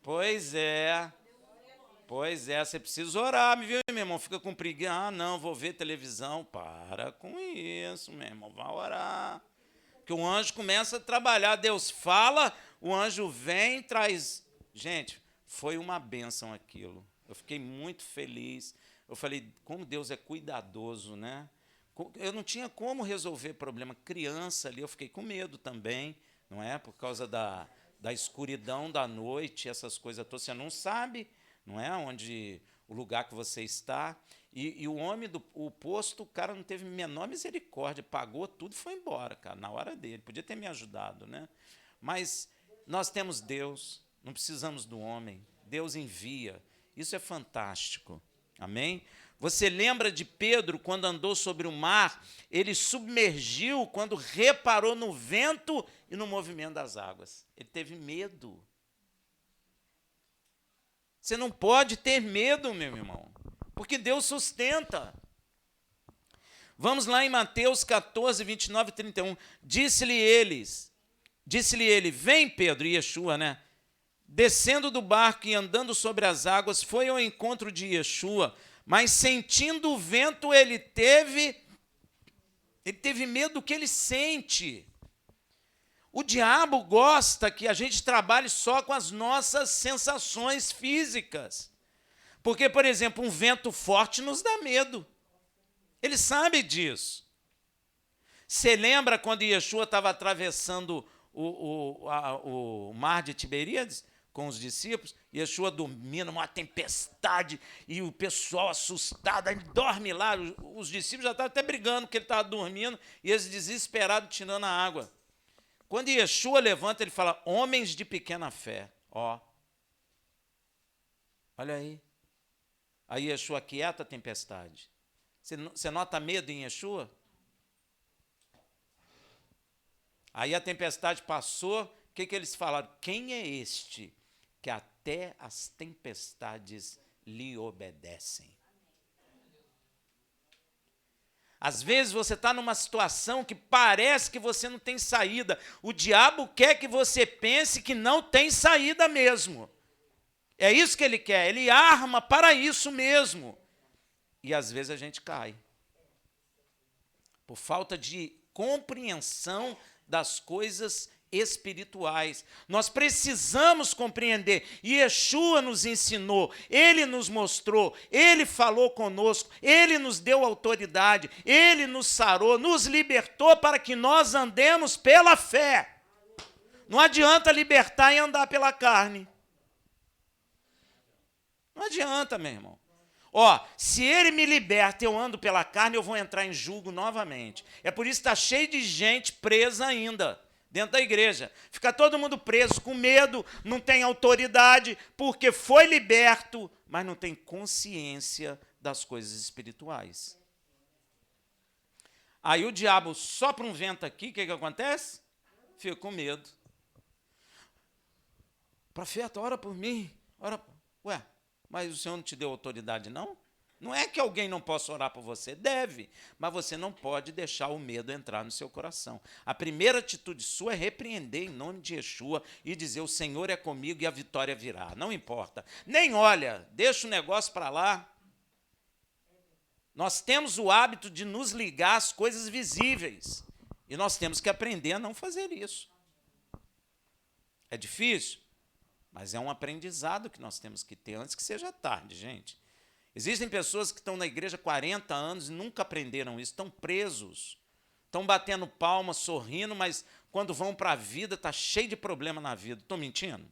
Pois é, você precisa orar, viu, meu irmão? Fica com preguiça. Não, vou ver televisão. Para com isso, meu irmão, vai orar. Porque o anjo começa a trabalhar, Deus fala, o anjo vem, traz. Gente, foi uma bênção aquilo. Eu fiquei muito feliz. Eu falei, como Deus é cuidadoso, né? Eu não tinha como resolver problema. Criança ali, eu fiquei com medo também, não é? Por causa da escuridão da noite, essas coisas todas. Você não sabe, não é? Onde o lugar que você está. E o homem o posto, o cara não teve a menor misericórdia, pagou tudo e foi embora, cara, na hora dele. Podia ter me ajudado, né? Mas nós temos Deus, não precisamos do homem. Deus envia. Isso é fantástico. Amém? Você lembra de Pedro, quando andou sobre o mar, ele submergiu quando reparou no vento e no movimento das águas. Ele teve medo. Você não pode ter medo, meu irmão, porque Deus sustenta. Vamos lá em Mateus 14, 29 e 31. Disse-lhe ele, vem Pedro, Yeshua, né? Descendo do barco e andando sobre as águas, foi ao encontro de Yeshua, mas sentindo o vento, ele teve medo do que ele sente. O diabo gosta que a gente trabalhe só com as nossas sensações físicas. Porque, por exemplo, um vento forte nos dá medo. Ele sabe disso. Você lembra quando Yeshua estava atravessando o mar de Tiberíades com os discípulos? Yeshua dormindo, uma tempestade, e o pessoal assustado, ele dorme lá. Os discípulos já estavam até brigando porque ele estava dormindo, e eles desesperados tirando a água. Quando Yeshua levanta, ele fala, homens de pequena fé. Olha aí. Aí Yeshua aquieta a tempestade. Você nota medo em Yeshua? Aí a tempestade passou, o que eles falaram? Quem é este que até as tempestades lhe obedecem? Às vezes você está numa situação que parece que você não tem saída. O diabo quer que você pense que não tem saída mesmo. É isso que ele quer, ele arma para isso mesmo. E às vezes a gente cai. Por falta de compreensão das coisas espirituais. Nós precisamos compreender. Yeshua nos ensinou, ele nos mostrou, ele falou conosco, ele nos deu autoridade, ele nos sarou, nos libertou para que nós andemos pela fé. Não adianta libertar e andar pela carne. Não adianta, meu irmão. Se ele me liberta e eu ando pela carne, eu vou entrar em julgo novamente. É por isso que está cheio de gente presa ainda dentro da igreja. Fica todo mundo preso, com medo, não tem autoridade, porque foi liberto, mas não tem consciência das coisas espirituais. Aí o diabo sopra um vento aqui, o que acontece? Fica com medo. Profeta, ora por mim. Mas o Senhor não te deu autoridade, não? Não é que alguém não possa orar por você, deve, mas você não pode deixar o medo entrar no seu coração. A primeira atitude sua é repreender em nome de Yeshua e dizer: o Senhor é comigo e a vitória virá. Não importa. Nem olha, deixa o negócio para lá. Nós temos o hábito de nos ligar às coisas visíveis e nós temos que aprender a não fazer isso. É difícil, mas é um aprendizado que nós temos que ter antes que seja tarde, gente. Existem pessoas que estão na igreja há 40 anos e nunca aprenderam isso, estão presos, estão batendo palmas, sorrindo, mas quando vão para a vida, está cheio de problema na vida. Estou mentindo?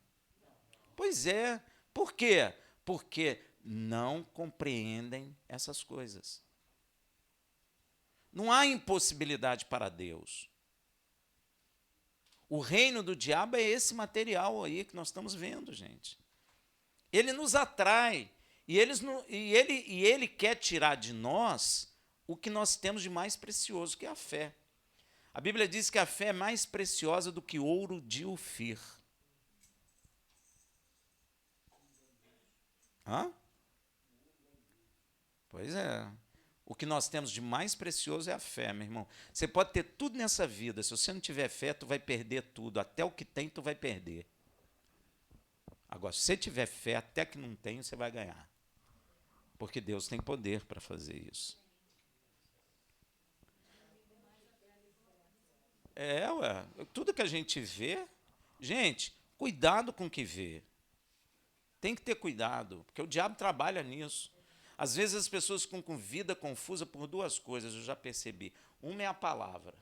Pois é. Por quê? Porque não compreendem essas coisas. Não há impossibilidade para Deus. O reino do diabo é esse material aí que nós estamos vendo, gente. Ele nos atrai. E ele quer tirar de nós o que nós temos de mais precioso, que é a fé. A Bíblia diz que a fé é mais preciosa do que ouro de Ofir. Hã? Pois é. O que nós temos de mais precioso é a fé, meu irmão. Você pode ter tudo nessa vida. Se você não tiver fé, tu vai perder tudo. Até o que tem, tu vai perder. Agora, se você tiver fé, até que não tem, você vai ganhar. Porque Deus tem poder para fazer isso. Tudo que a gente vê, gente, cuidado com o que vê. Tem que ter cuidado, porque o diabo trabalha nisso. Às vezes as pessoas ficam com vida confusa por duas coisas, eu já percebi. Uma é a palavra.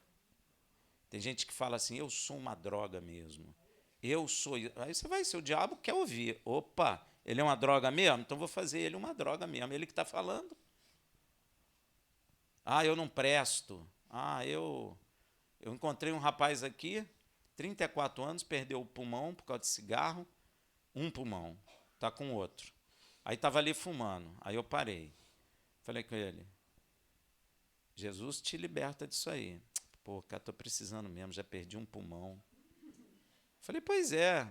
Tem gente que fala assim: eu sou uma droga mesmo. Eu sou. Aí você vai, seu diabo quer ouvir. Opa, ele é uma droga mesmo? Então vou fazer ele uma droga mesmo. Ele que está falando. Ah, eu não presto. Ah, eu encontrei um rapaz aqui, 34 anos, perdeu o pulmão por causa de cigarro. Um pulmão, está com outro. Aí estava ali fumando. Aí eu parei. Falei com ele: Jesus te liberta disso aí. Pô, cara, estou precisando mesmo, já perdi um pulmão. Falei: pois é.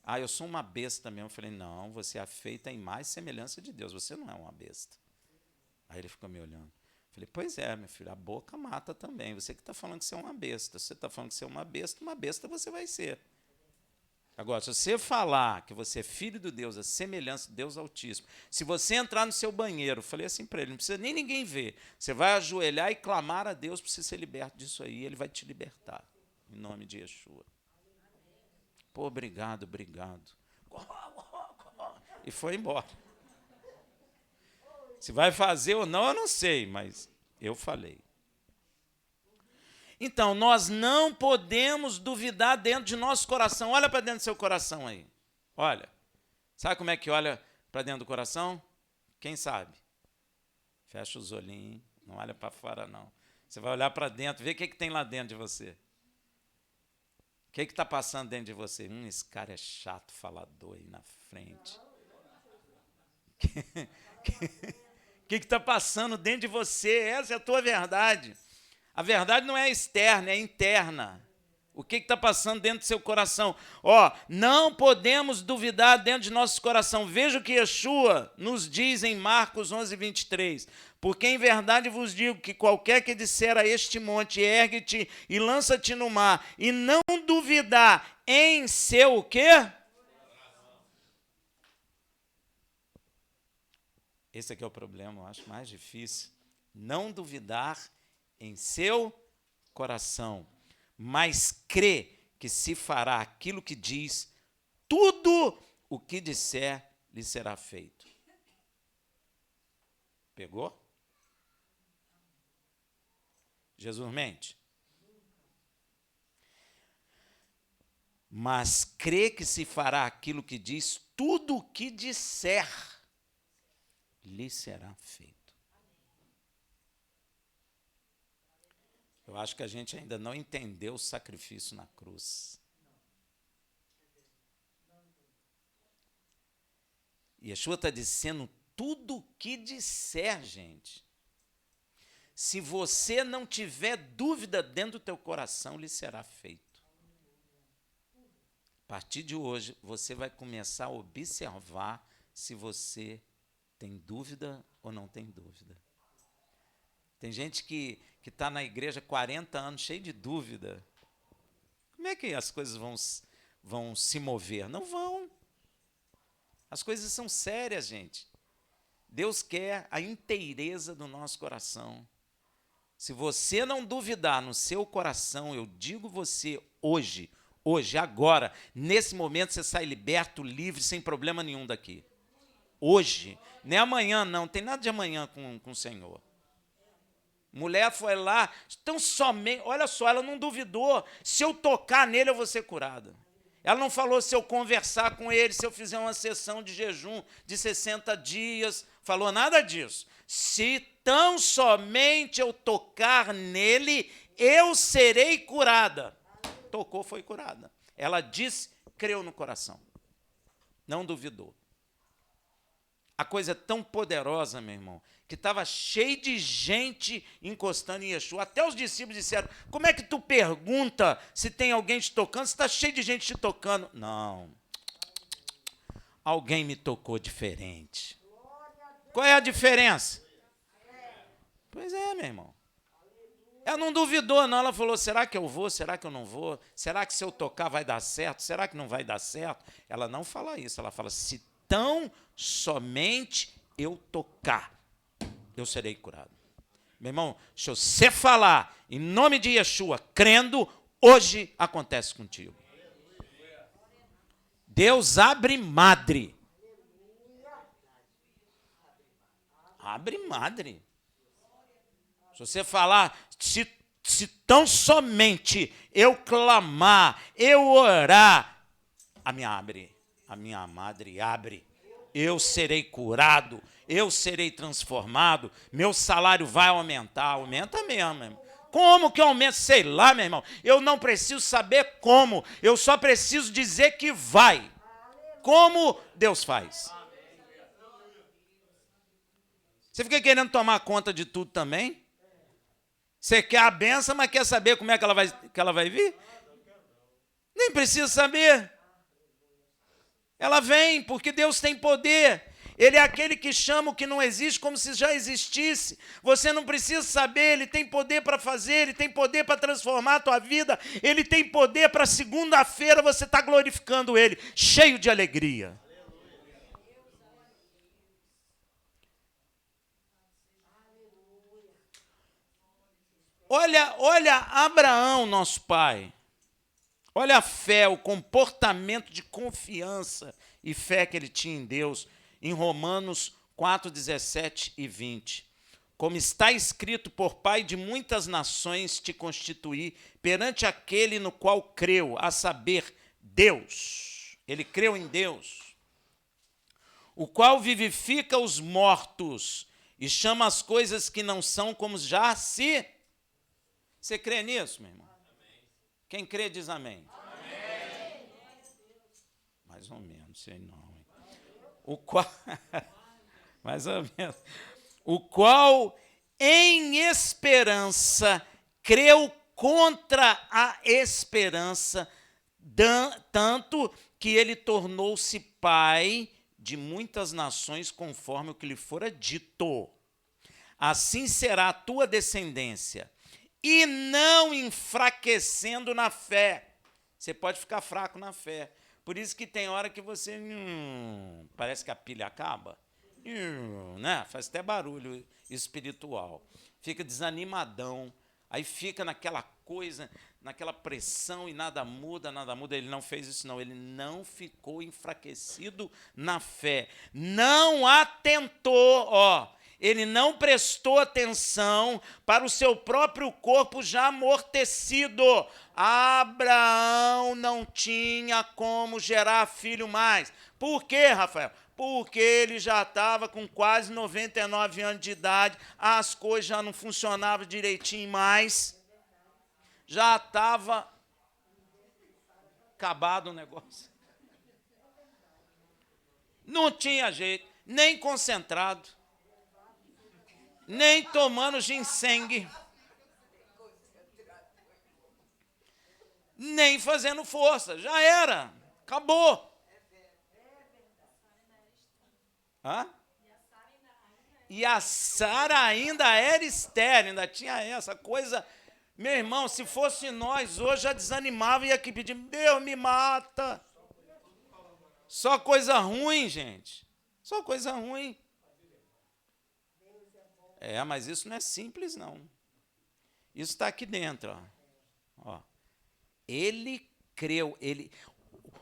Ah, eu sou uma besta mesmo. Falei: não, você é feita em mais semelhança de Deus, você não é uma besta. Aí ele ficou me olhando. Falei: pois é, meu filho, a boca mata também. Você que está falando que você é uma besta. Se você está falando que você é uma besta você vai ser. Agora, se você falar que você é filho de Deus, a semelhança de Deus Altíssimo, se você entrar no seu banheiro, falei assim para ele, não precisa nem ninguém ver, você vai ajoelhar e clamar a Deus para você ser liberto disso aí, ele vai te libertar, em nome de Yeshua. Pô, obrigado. E foi embora. Se vai fazer ou não, eu não sei, mas eu falei. Então, nós não podemos duvidar dentro de nosso coração. Olha para dentro do seu coração aí. Olha. Sabe como é que olha para dentro do coração? Quem sabe? Fecha os olhinhos, não olha para fora, não. Você vai olhar para dentro, ver o que tem lá dentro de você. O que está passando dentro de você? Esse cara é chato, falador aí na frente. O que está passando dentro de você? Essa é a tua verdade. A verdade não é externa, é interna. O que está passando dentro do seu coração? Não podemos duvidar dentro de nosso coração. Veja o que Yeshua nos diz em Marcos 11, 23. Porque em verdade vos digo que qualquer que disser a este monte, ergue-te e lança-te no mar, e não duvidar em seu o quê? Esse aqui é o problema, eu acho mais difícil. Não duvidar em seu coração, mas crê que se fará aquilo que diz, tudo o que disser lhe será feito. Pegou? Jesus mente? Mas crê que se fará aquilo que diz, tudo o que disser lhe será feito. Eu acho que a gente ainda não entendeu o sacrifício na cruz. Yeshua está dizendo tudo o que disser, gente. Se você não tiver dúvida dentro do teu coração, lhe será feito. A partir de hoje, você vai começar a observar se você Tem dúvida ou não tem dúvida? Tem gente que está na igreja há 40 anos, cheio de dúvida. Como é que as coisas vão se mover? Não vão. As coisas são sérias, gente. Deus quer a inteireza do nosso coração. Se você não duvidar no seu coração, eu digo você hoje, agora, nesse momento, você sai liberto, livre, sem problema nenhum daqui. Hoje, não é amanhã, não tem nada de amanhã com o Senhor. Mulher foi lá, então somente, olha só, ela não duvidou, se eu tocar nele eu vou ser curada. Ela não falou se eu conversar com ele, se eu fizer uma sessão de jejum de 60 dias, falou nada disso. Se tão somente eu tocar nele, eu serei curada. Tocou, foi curada. Ela disse, creu no coração. Não duvidou. A coisa é tão poderosa, meu irmão, que estava cheio de gente encostando em Yeshua. Até os discípulos disseram, como é que tu pergunta se tem alguém te tocando, se está cheio de gente te tocando? Não. Alguém me tocou diferente. Qual é a diferença? Pois é, meu irmão. Ela não duvidou, não. Ela falou, será que eu vou? Será que eu não vou? Será que se eu tocar vai dar certo? Será que não vai dar certo? Ela não fala isso. Ela fala, se tão somente eu tocar, eu serei curado. Meu irmão, se você falar em nome de Yeshua, crendo, hoje acontece contigo. Deus abre madre. Abre madre. Se você falar, se tão somente eu clamar, eu orar, a minha madre abre. Eu serei curado, eu serei transformado, meu salário vai aumentar. Aumenta mesmo, meu irmão. Como que aumenta? Sei lá, meu irmão. Eu não preciso saber como, eu só preciso dizer que vai. Como Deus faz. Você fica querendo tomar conta de tudo também? Você quer a benção, mas quer saber como é que ela vai vir? Nem precisa saber. Ela vem, porque Deus tem poder. Ele é aquele que chama o que não existe como se já existisse. Você não precisa saber, ele tem poder para fazer, ele tem poder para transformar a tua vida, ele tem poder para segunda-feira você estar glorificando ele, cheio de alegria. Olha Abraão, nosso pai. Olha a fé, o comportamento de confiança e fé que ele tinha em Deus, em Romanos 4, 17 e 20. Como está escrito, por pai de muitas nações te constituí, perante aquele no qual creu, a saber, Deus. Ele creu em Deus, o qual vivifica os mortos e chama as coisas que não são como já se... Você crê nisso, meu irmão? Amém. Quem crê diz amém. Amém. Mais ou menos, sei não. O qual, mais ou menos, o qual em esperança creu contra a esperança, tanto que ele tornou-se pai de muitas nações, conforme o que lhe fora dito. Assim será a tua descendência. E não enfraquecendo na fé. Você pode ficar fraco na fé. Por isso que tem hora que você... parece que a pilha acaba. Né? Faz até barulho espiritual. Fica desanimadão. Aí fica naquela coisa, naquela pressão e nada muda, nada muda. Ele não fez isso, não. Ele não ficou enfraquecido na fé. Não atentou, ele não prestou atenção para o seu próprio corpo já amortecido. Abraão não tinha como gerar filho mais. Por quê, Rafael? Porque ele já estava com quase 99 anos de idade, as coisas já não funcionavam direitinho mais. Já estava acabado o negócio. Não tinha jeito, nem concentrado, nem tomando ginseng, nem fazendo força. Já era, acabou. Hã? E a Sara ainda era estéril, ainda tinha essa coisa. Meu irmão, se fosse nós hoje, já desanimava e ia aqui pedir, Deus me mata. Só coisa ruim, gente. Só coisa ruim. Mas isso não é simples, não. Isso está aqui dentro. Ó. Ele creu,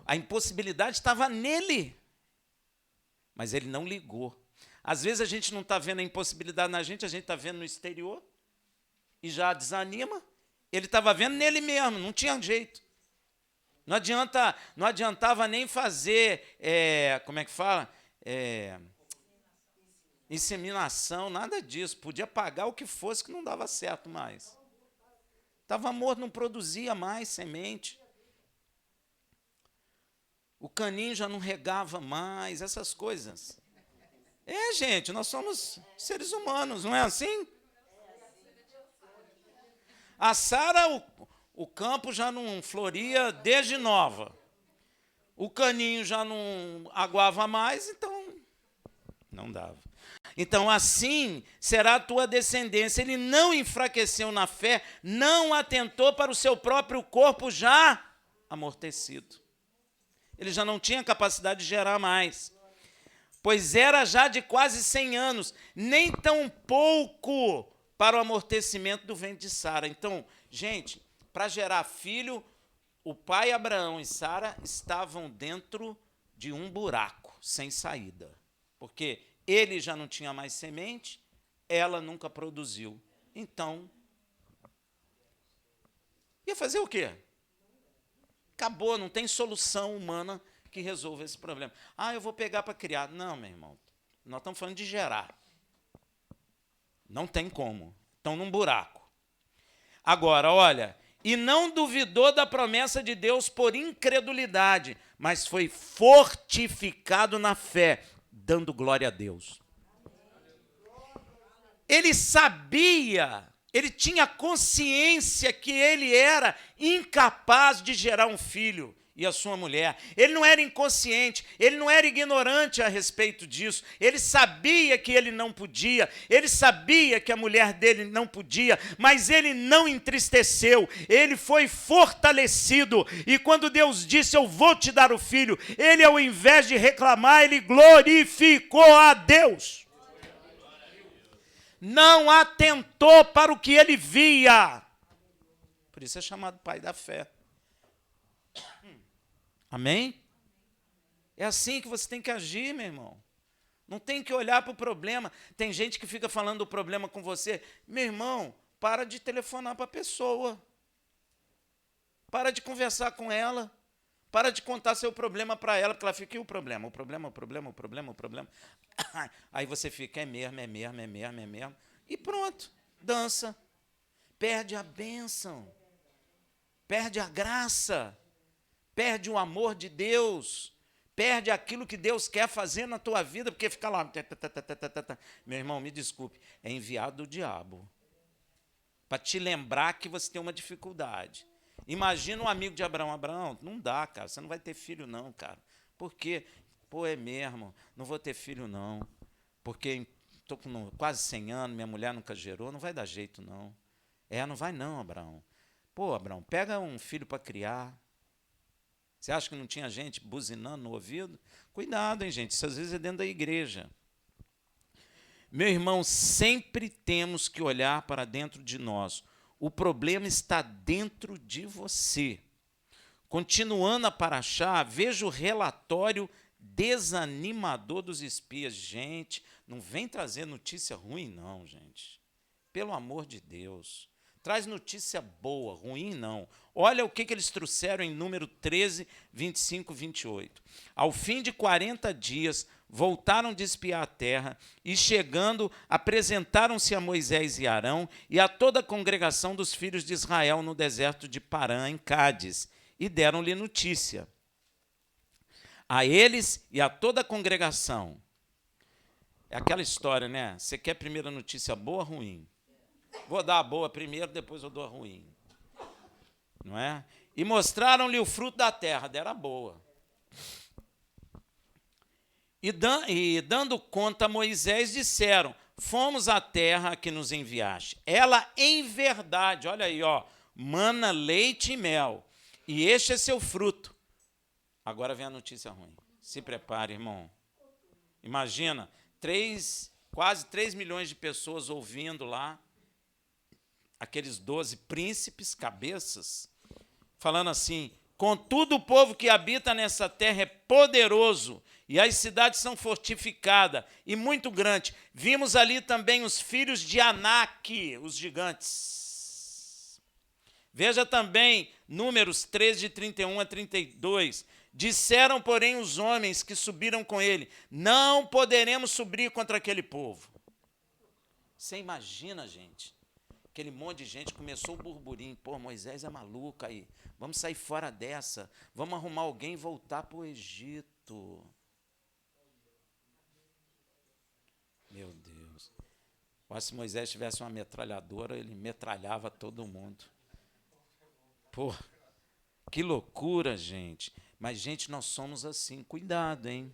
a impossibilidade estava nele, mas ele não ligou. Às vezes a gente não está vendo a impossibilidade na gente, a gente está vendo no exterior e já desanima. Ele estava vendo nele mesmo, não tinha jeito. Não adiantava nem fazer, como é que fala? Inseminação, nada disso. Podia pagar o que fosse que não dava certo mais. Estava morto, não produzia mais semente. O caninho já não regava mais, essas coisas. Gente, nós somos seres humanos, não é assim? A Sara, o campo já não floria desde nova. O caninho já não aguava mais, então não dava. Então, assim será a tua descendência. Ele não enfraqueceu na fé, não atentou para o seu próprio corpo já amortecido. Ele já não tinha capacidade de gerar mais, pois era já de quase 100 anos, nem tão pouco para o amortecimento do ventre de Sara. Então, gente, para gerar filho, o pai Abraão e Sara estavam dentro de um buraco, sem saída. Porque ele já não tinha mais semente, ela nunca produziu. Então, ia fazer o quê? Acabou, não tem solução humana que resolva esse problema. Eu vou pegar para criar. Não, meu irmão, nós estamos falando de gerar. Não tem como. Estão num buraco. Agora, olha, e não duvidou da promessa de Deus por incredulidade, mas foi fortificado na fé, dando glória a Deus. Ele sabia, ele tinha consciência que ele era incapaz de gerar um filho e a sua mulher. Ele não era inconsciente, ele não era ignorante a respeito disso. Ele sabia que ele não podia, ele sabia que a mulher dele não podia, mas ele não entristeceu, ele foi fortalecido. E quando Deus disse, eu vou te dar o filho, ele, ao invés de reclamar, ele glorificou a Deus. Não atentou para o que ele via. Por isso é chamado pai da fé. Amém? É assim que você tem que agir, meu irmão. Não tem que olhar para o problema. Tem gente que fica falando do problema com você. Meu irmão, para de telefonar para a pessoa. Para de conversar com ela. Para de contar seu problema para ela, porque ela fica, e o problema? O problema. Aí você fica, é mesmo. E pronto, dança. Perde a bênção. Perde a graça. Perde o amor de Deus. Perde aquilo que Deus quer fazer na tua vida, porque fica lá. Meu irmão, me desculpe, é enviado do diabo. Para te lembrar que você tem uma dificuldade. Imagina um amigo de Abraão. Abraão, não dá, cara, você não vai ter filho não, cara. Por quê? É mesmo, não vou ter filho não. Porque estou com quase 100 anos, minha mulher nunca gerou, não vai dar jeito não. Não vai não, Abraão. Abraão, pega um filho para criar. Você acha que não tinha gente buzinando no ouvido? Cuidado, hein, gente, isso às vezes é dentro da igreja. Meu irmão, sempre temos que olhar para dentro de nós. O problema está dentro de você. Continuando a paraxá, veja o relatório desanimador dos espias. Gente, não vem trazer notícia ruim, não, gente. Pelo amor de Deus. Traz notícia boa, ruim não. Olha o que eles trouxeram em número 13, 25, 28. Ao fim de 40 dias, voltaram de espiar a terra e, chegando, apresentaram-se a Moisés e Arão e a toda a congregação dos filhos de Israel no deserto de Parã, em Cádiz, e deram-lhe notícia. A eles e a toda a congregação. É aquela história, né? Você quer primeiro a notícia boa ou ruim? Vou dar a boa primeiro, depois eu dou a ruim. Não é? E mostraram-lhe o fruto da terra, deram a boa. E dando conta a Moisés, disseram: fomos à terra que nos enviaste. Ela, em verdade, olha aí, ó, mana leite e mel, e este é seu fruto. Agora vem a notícia ruim. Se prepare, irmão. Imagina, quase 3 milhões de pessoas ouvindo lá, aqueles 12 príncipes, cabeças, falando assim: contudo, o povo que habita nessa terra é poderoso, e as cidades são fortificadas e muito grandes. Vimos ali também os filhos de Anak, os gigantes. Veja também Números 13, de 31 a 32. Disseram, porém, os homens que subiram com ele: não poderemos subir contra aquele povo. Você imagina, gente? Aquele monte de gente começou o burburinho. Pô, Moisés é maluco aí. Vamos sair fora dessa. Vamos arrumar alguém e voltar para o Egito. Meu Deus. Mas se Moisés tivesse uma metralhadora, ele metralhava todo mundo. Pô, que loucura, gente. Mas, gente, nós somos assim. Cuidado, hein?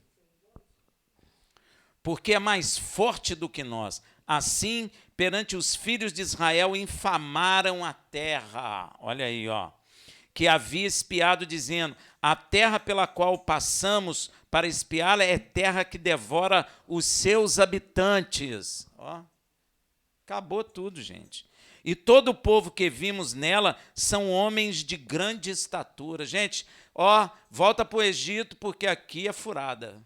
Porque é mais forte do que nós. Assim, perante os filhos de Israel, infamaram a terra. Olha aí, ó. Que havia espiado, dizendo: a terra pela qual passamos para espiá-la é terra que devora os seus habitantes. Ó, acabou tudo, gente. E todo o povo que vimos nela são homens de grande estatura. Gente, ó, volta para o Egito, porque aqui é furada.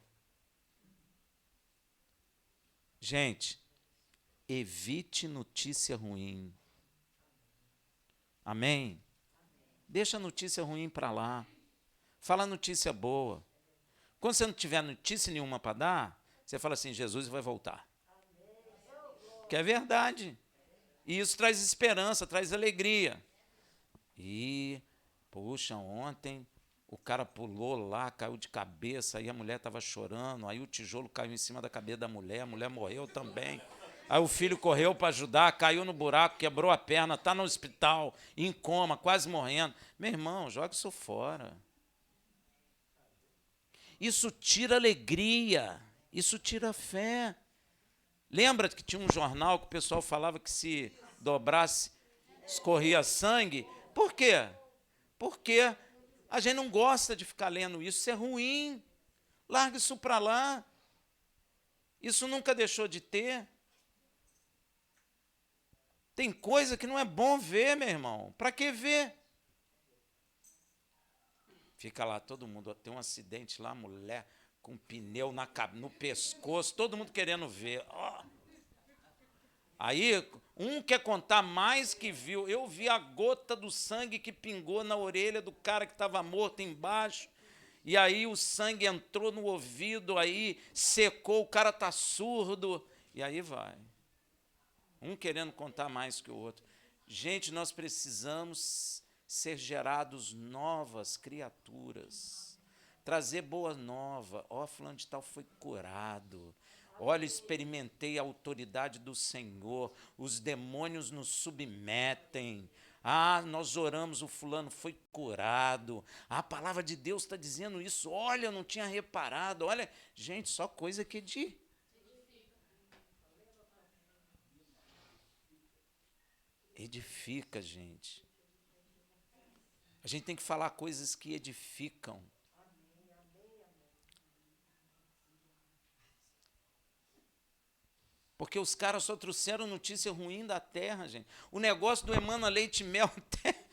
Gente, evite notícia ruim. Amém? Deixa a notícia ruim para lá. Fala notícia boa. Quando você não tiver notícia nenhuma para dar, você fala assim: Jesus vai voltar. Que é verdade. E isso traz esperança, traz alegria. E, puxa, ontem o cara pulou lá, caiu de cabeça, aí a mulher estava chorando, aí o tijolo caiu em cima da cabeça da mulher, a mulher morreu também. Aí o filho correu para ajudar, caiu no buraco, quebrou a perna, está no hospital, em coma, quase morrendo. Meu irmão, joga isso fora. Isso tira alegria, isso tira fé. Lembra que tinha um jornal que o pessoal falava que se dobrasse, escorria sangue? Por quê? Porque a gente não gosta de ficar lendo isso, isso é ruim. Larga isso para lá. Isso nunca deixou de ter. Tem coisa que não é bom ver, meu irmão. Para que ver? Fica lá todo mundo, tem um acidente lá, mulher com pneu no pescoço, todo mundo querendo ver. Oh. Aí, um quer contar mais que viu. Eu vi a gota do sangue que pingou na orelha do cara que estava morto embaixo. E aí o sangue entrou no ouvido, aí secou, o cara está surdo. E aí vai. Um querendo contar mais que o outro. Gente, nós precisamos ser gerados novas criaturas. Trazer boa nova. Ó, fulano de tal foi curado. Olha, experimentei a autoridade do Senhor. Os demônios nos submetem. Ah, nós oramos, o fulano foi curado. A palavra de Deus está dizendo isso. Olha, eu não tinha reparado. Olha, gente, só coisa que edifica, gente. A gente tem que falar coisas que edificam. Porque os caras só trouxeram notícia ruim da terra, gente. O negócio do emana leite e mel até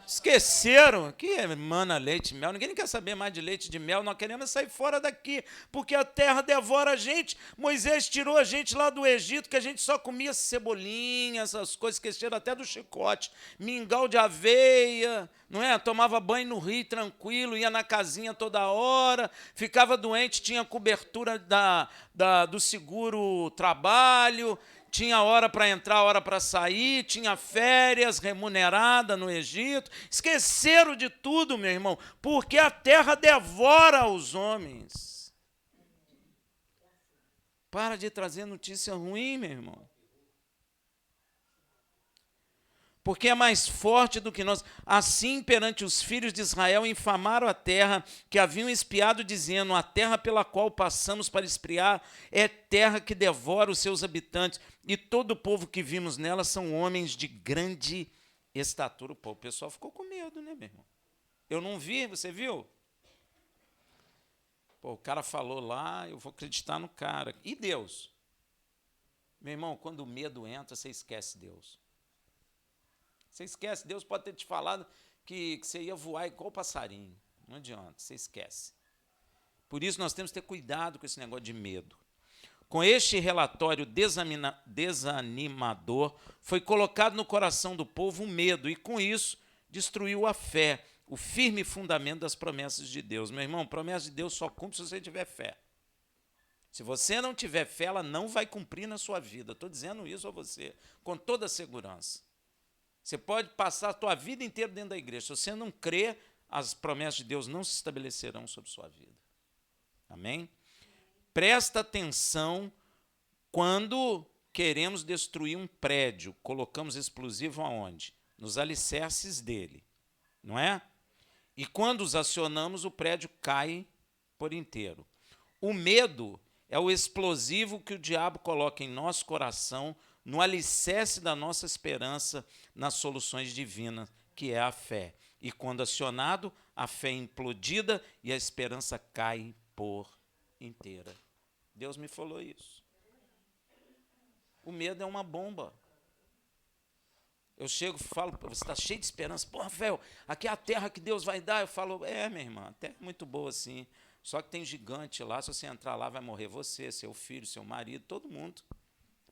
esqueceram. Que emana leite e mel? Ninguém quer saber mais de leite e de mel. Nós queremos sair fora daqui, porque a terra devora a gente. Moisés tirou a gente lá do Egito, que a gente só comia cebolinha, essas coisas, esqueceram até do chicote. Mingau de aveia, não é? Tomava banho no rio tranquilo, ia na casinha toda hora, ficava doente, tinha cobertura do seguro trabalho, tinha hora para entrar, hora para sair, tinha férias remunerada no Egito. Esqueceram de tudo, meu irmão, porque a terra devora os homens. Para de trazer notícia ruim, meu irmão. porque é mais forte do que nós. Assim, perante os filhos de Israel, infamaram a terra que haviam espiado, dizendo: a terra pela qual passamos para espiar é terra que devora os seus habitantes, e todo o povo que vimos nela são homens de grande estatura. Pô, o pessoal ficou com medo, né, meu irmão? Eu não vi, você viu? Pô, o cara falou lá, eu vou acreditar no cara. E Deus? Meu irmão, quando o medo entra, você esquece Deus. Você esquece, Deus pode ter te falado que você ia voar igual o passarinho. Não adianta, você esquece. Por isso nós temos que ter cuidado com esse negócio de medo. Com este relatório desanimador, foi colocado no coração do povo um medo, e com isso destruiu a fé, o firme fundamento das promessas de Deus. Meu irmão, promessa de Deus só cumpre se você tiver fé. Se você não tiver fé, ela não vai cumprir na sua vida. Estou dizendo isso a você, com toda a segurança. Você pode passar a tua vida inteira dentro da igreja. Se você não crê, as promessas de Deus não se estabelecerão sobre sua vida. Amém? Presta atenção quando queremos destruir um prédio. Colocamos explosivo aonde? Nos alicerces dele. Não é? E quando os acionamos, o prédio cai por inteiro. O medo é o explosivo que o diabo coloca em nosso coração, no alicerce da nossa esperança nas soluções divinas, que é a fé. E quando acionado, a fé é implodida e a esperança cai por inteira. Deus me falou isso. O medo é uma bomba. Eu chego e falo, você está cheio de esperança. Pô, Rafael, aqui é a terra que Deus vai dar. Eu falo, minha irmã, a terra é muito boa sim. Só que tem gigante lá, se você entrar lá vai morrer você, seu filho, seu marido, todo mundo.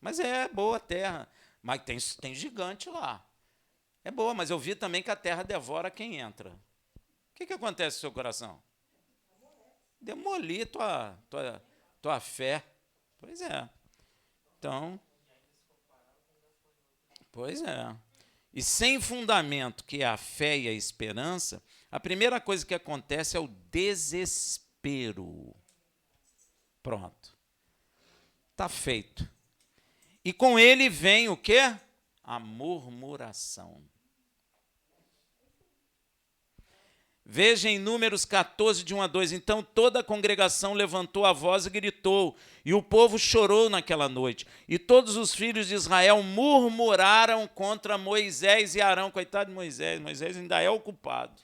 Mas é boa a terra, mas tem gigante lá. É boa, mas eu vi também que a terra devora quem entra. O que acontece no seu coração? Demolir tua fé. Pois é. Então, pois é. E sem fundamento, que é a fé e a esperança, a primeira coisa que acontece é o desespero. Pronto. Está feito. E com ele vem o quê? A murmuração. Veja em Números 14, de 1 a 2. Então toda a congregação levantou a voz e gritou, e o povo chorou naquela noite. E todos os filhos de Israel murmuraram contra Moisés e Arão. Coitado de Moisés, Moisés ainda é o culpado.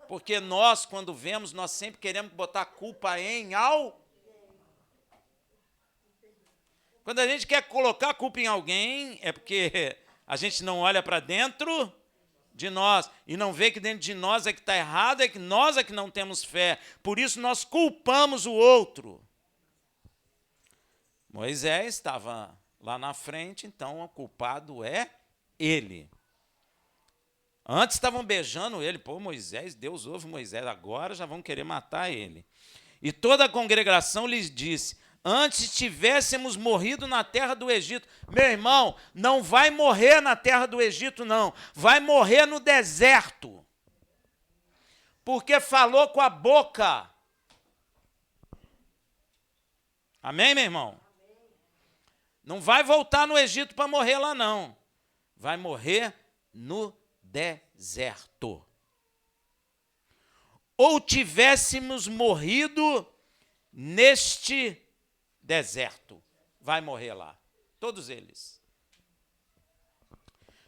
Porque nós, quando vemos, nós sempre queremos botar a culpa em alguém. Quando a gente quer colocar a culpa em alguém, é porque a gente não olha para dentro de nós e não vê que dentro de nós é que está errado, é que nós é que não temos fé. Por isso nós culpamos o outro. Moisés estava lá na frente, então o culpado é ele. Antes estavam beijando ele. Pô, Moisés, Deus ouve Moisés, agora já vão querer matar ele. E toda a congregação lhes disse: antes tivéssemos morrido na terra do Egito. Meu irmão, não vai morrer na terra do Egito, não. Vai morrer no deserto. Porque falou com a boca. Amém, meu irmão? Não vai voltar no Egito para morrer lá, não. Vai morrer no deserto. Ou tivéssemos morrido neste deserto. Vai morrer lá. Todos eles.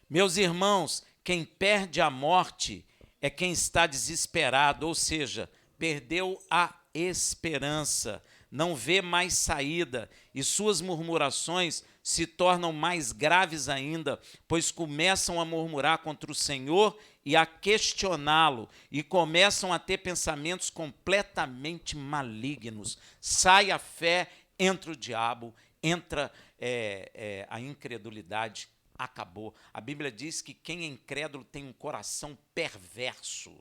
Meus irmãos, quem perde a morte é quem está desesperado, ou seja, perdeu a esperança, não vê mais saída, e suas murmurações se tornam mais graves ainda, pois começam a murmurar contra o Senhor e a questioná-lo, e começam a ter pensamentos completamente malignos. Sai a fé, entra o diabo, entra a incredulidade, acabou. A Bíblia diz que quem é incrédulo tem um coração perverso.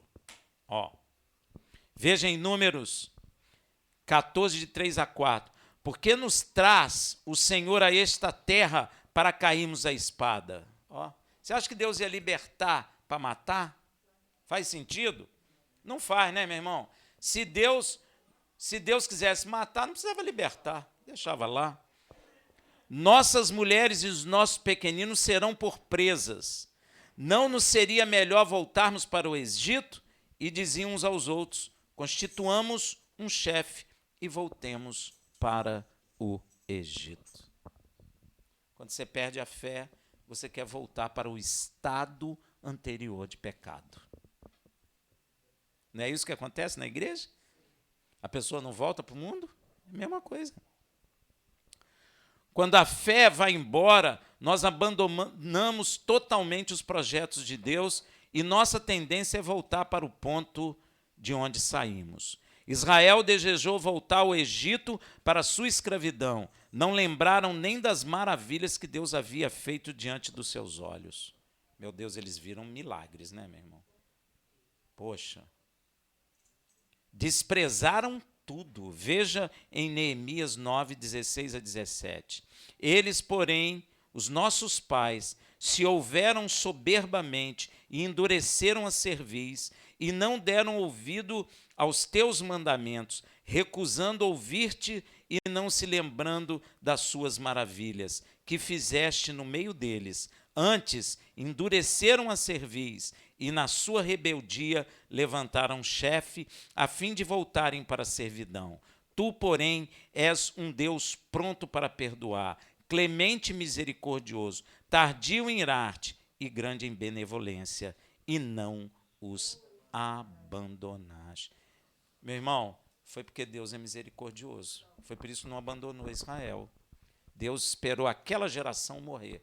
Veja em Números 14, de 3 a 4. Porque nos traz o Senhor a esta terra para cairmos a espada? Você acha que Deus ia libertar para matar? Faz sentido? Não faz, né, meu irmão? Se Deus quisesse matar, não precisava libertar, deixava lá. Nossas mulheres e os nossos pequeninos serão por presas. Não nos seria melhor voltarmos para o Egito? E diziam uns aos outros: constituamos um chefe e voltemos para o Egito. Quando você perde a fé, você quer voltar para o estado anterior de pecado. Não é isso que acontece na igreja? A pessoa não volta para o mundo? É a mesma coisa. Quando a fé vai embora, nós abandonamos totalmente os projetos de Deus e nossa tendência é voltar para o ponto de onde saímos. Israel desejou voltar ao Egito para sua escravidão. Não lembraram nem das maravilhas que Deus havia feito diante dos seus olhos. Meu Deus, eles viram milagres, né, meu irmão? Poxa. Desprezaram tudo. Veja em Neemias 9, 16 a 17. Eles, porém, os nossos pais, se houveram soberbamente e endureceram a cerviz e não deram ouvido aos teus mandamentos, recusando ouvir-te e não se lembrando das suas maravilhas, que fizeste no meio deles. Antes, endureceram a cerviz e, na sua rebeldia, levantaram chefe, a fim de voltarem para a servidão. Tu, porém, és um Deus pronto para perdoar, clemente e misericordioso, tardio em irar-te e grande em benevolência, e não os abandonaste. Meu irmão, foi porque Deus é misericordioso. Foi por isso que não abandonou Israel. Deus esperou aquela geração morrer.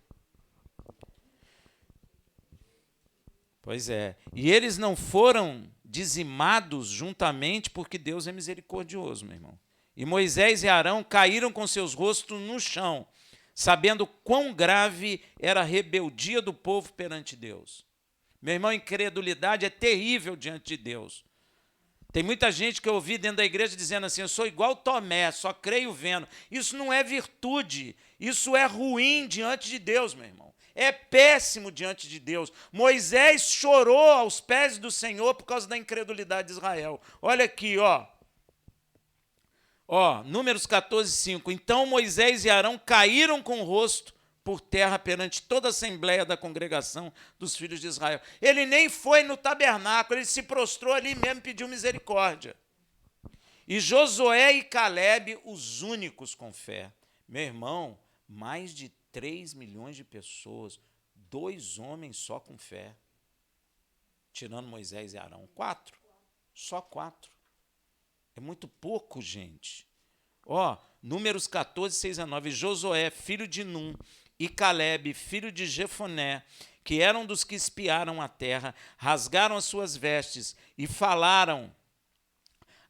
Pois é. E eles não foram dizimados juntamente porque Deus é misericordioso, meu irmão. E Moisés e Arão caíram com seus rostos no chão, sabendo quão grave era a rebeldia do povo perante Deus. Meu irmão, incredulidade é terrível diante de Deus. Tem muita gente que eu ouvi dentro da igreja dizendo assim: eu sou igual Tomé, só creio vendo. Isso não é virtude, isso é ruim diante de Deus, meu irmão. É péssimo diante de Deus. Moisés chorou aos pés do Senhor por causa da incredulidade de Israel. Olha aqui, ó. Números 14, 5. Então Moisés e Arão caíram com o rosto por terra perante toda a assembleia da congregação dos filhos de Israel. Ele nem foi no tabernáculo, ele se prostrou ali mesmo e pediu misericórdia. E Josué e Calebe, os únicos com fé. Meu irmão, mais de 3 milhões de pessoas, 2 homens só com fé. Tirando Moisés e Arão. 4. Só 4. É muito pouco, gente. Números 14, 6 a 9. Josué, filho de Num, e Calebe, filho de Jefoné, que eram dos que espiaram a terra, rasgaram as suas vestes e falaram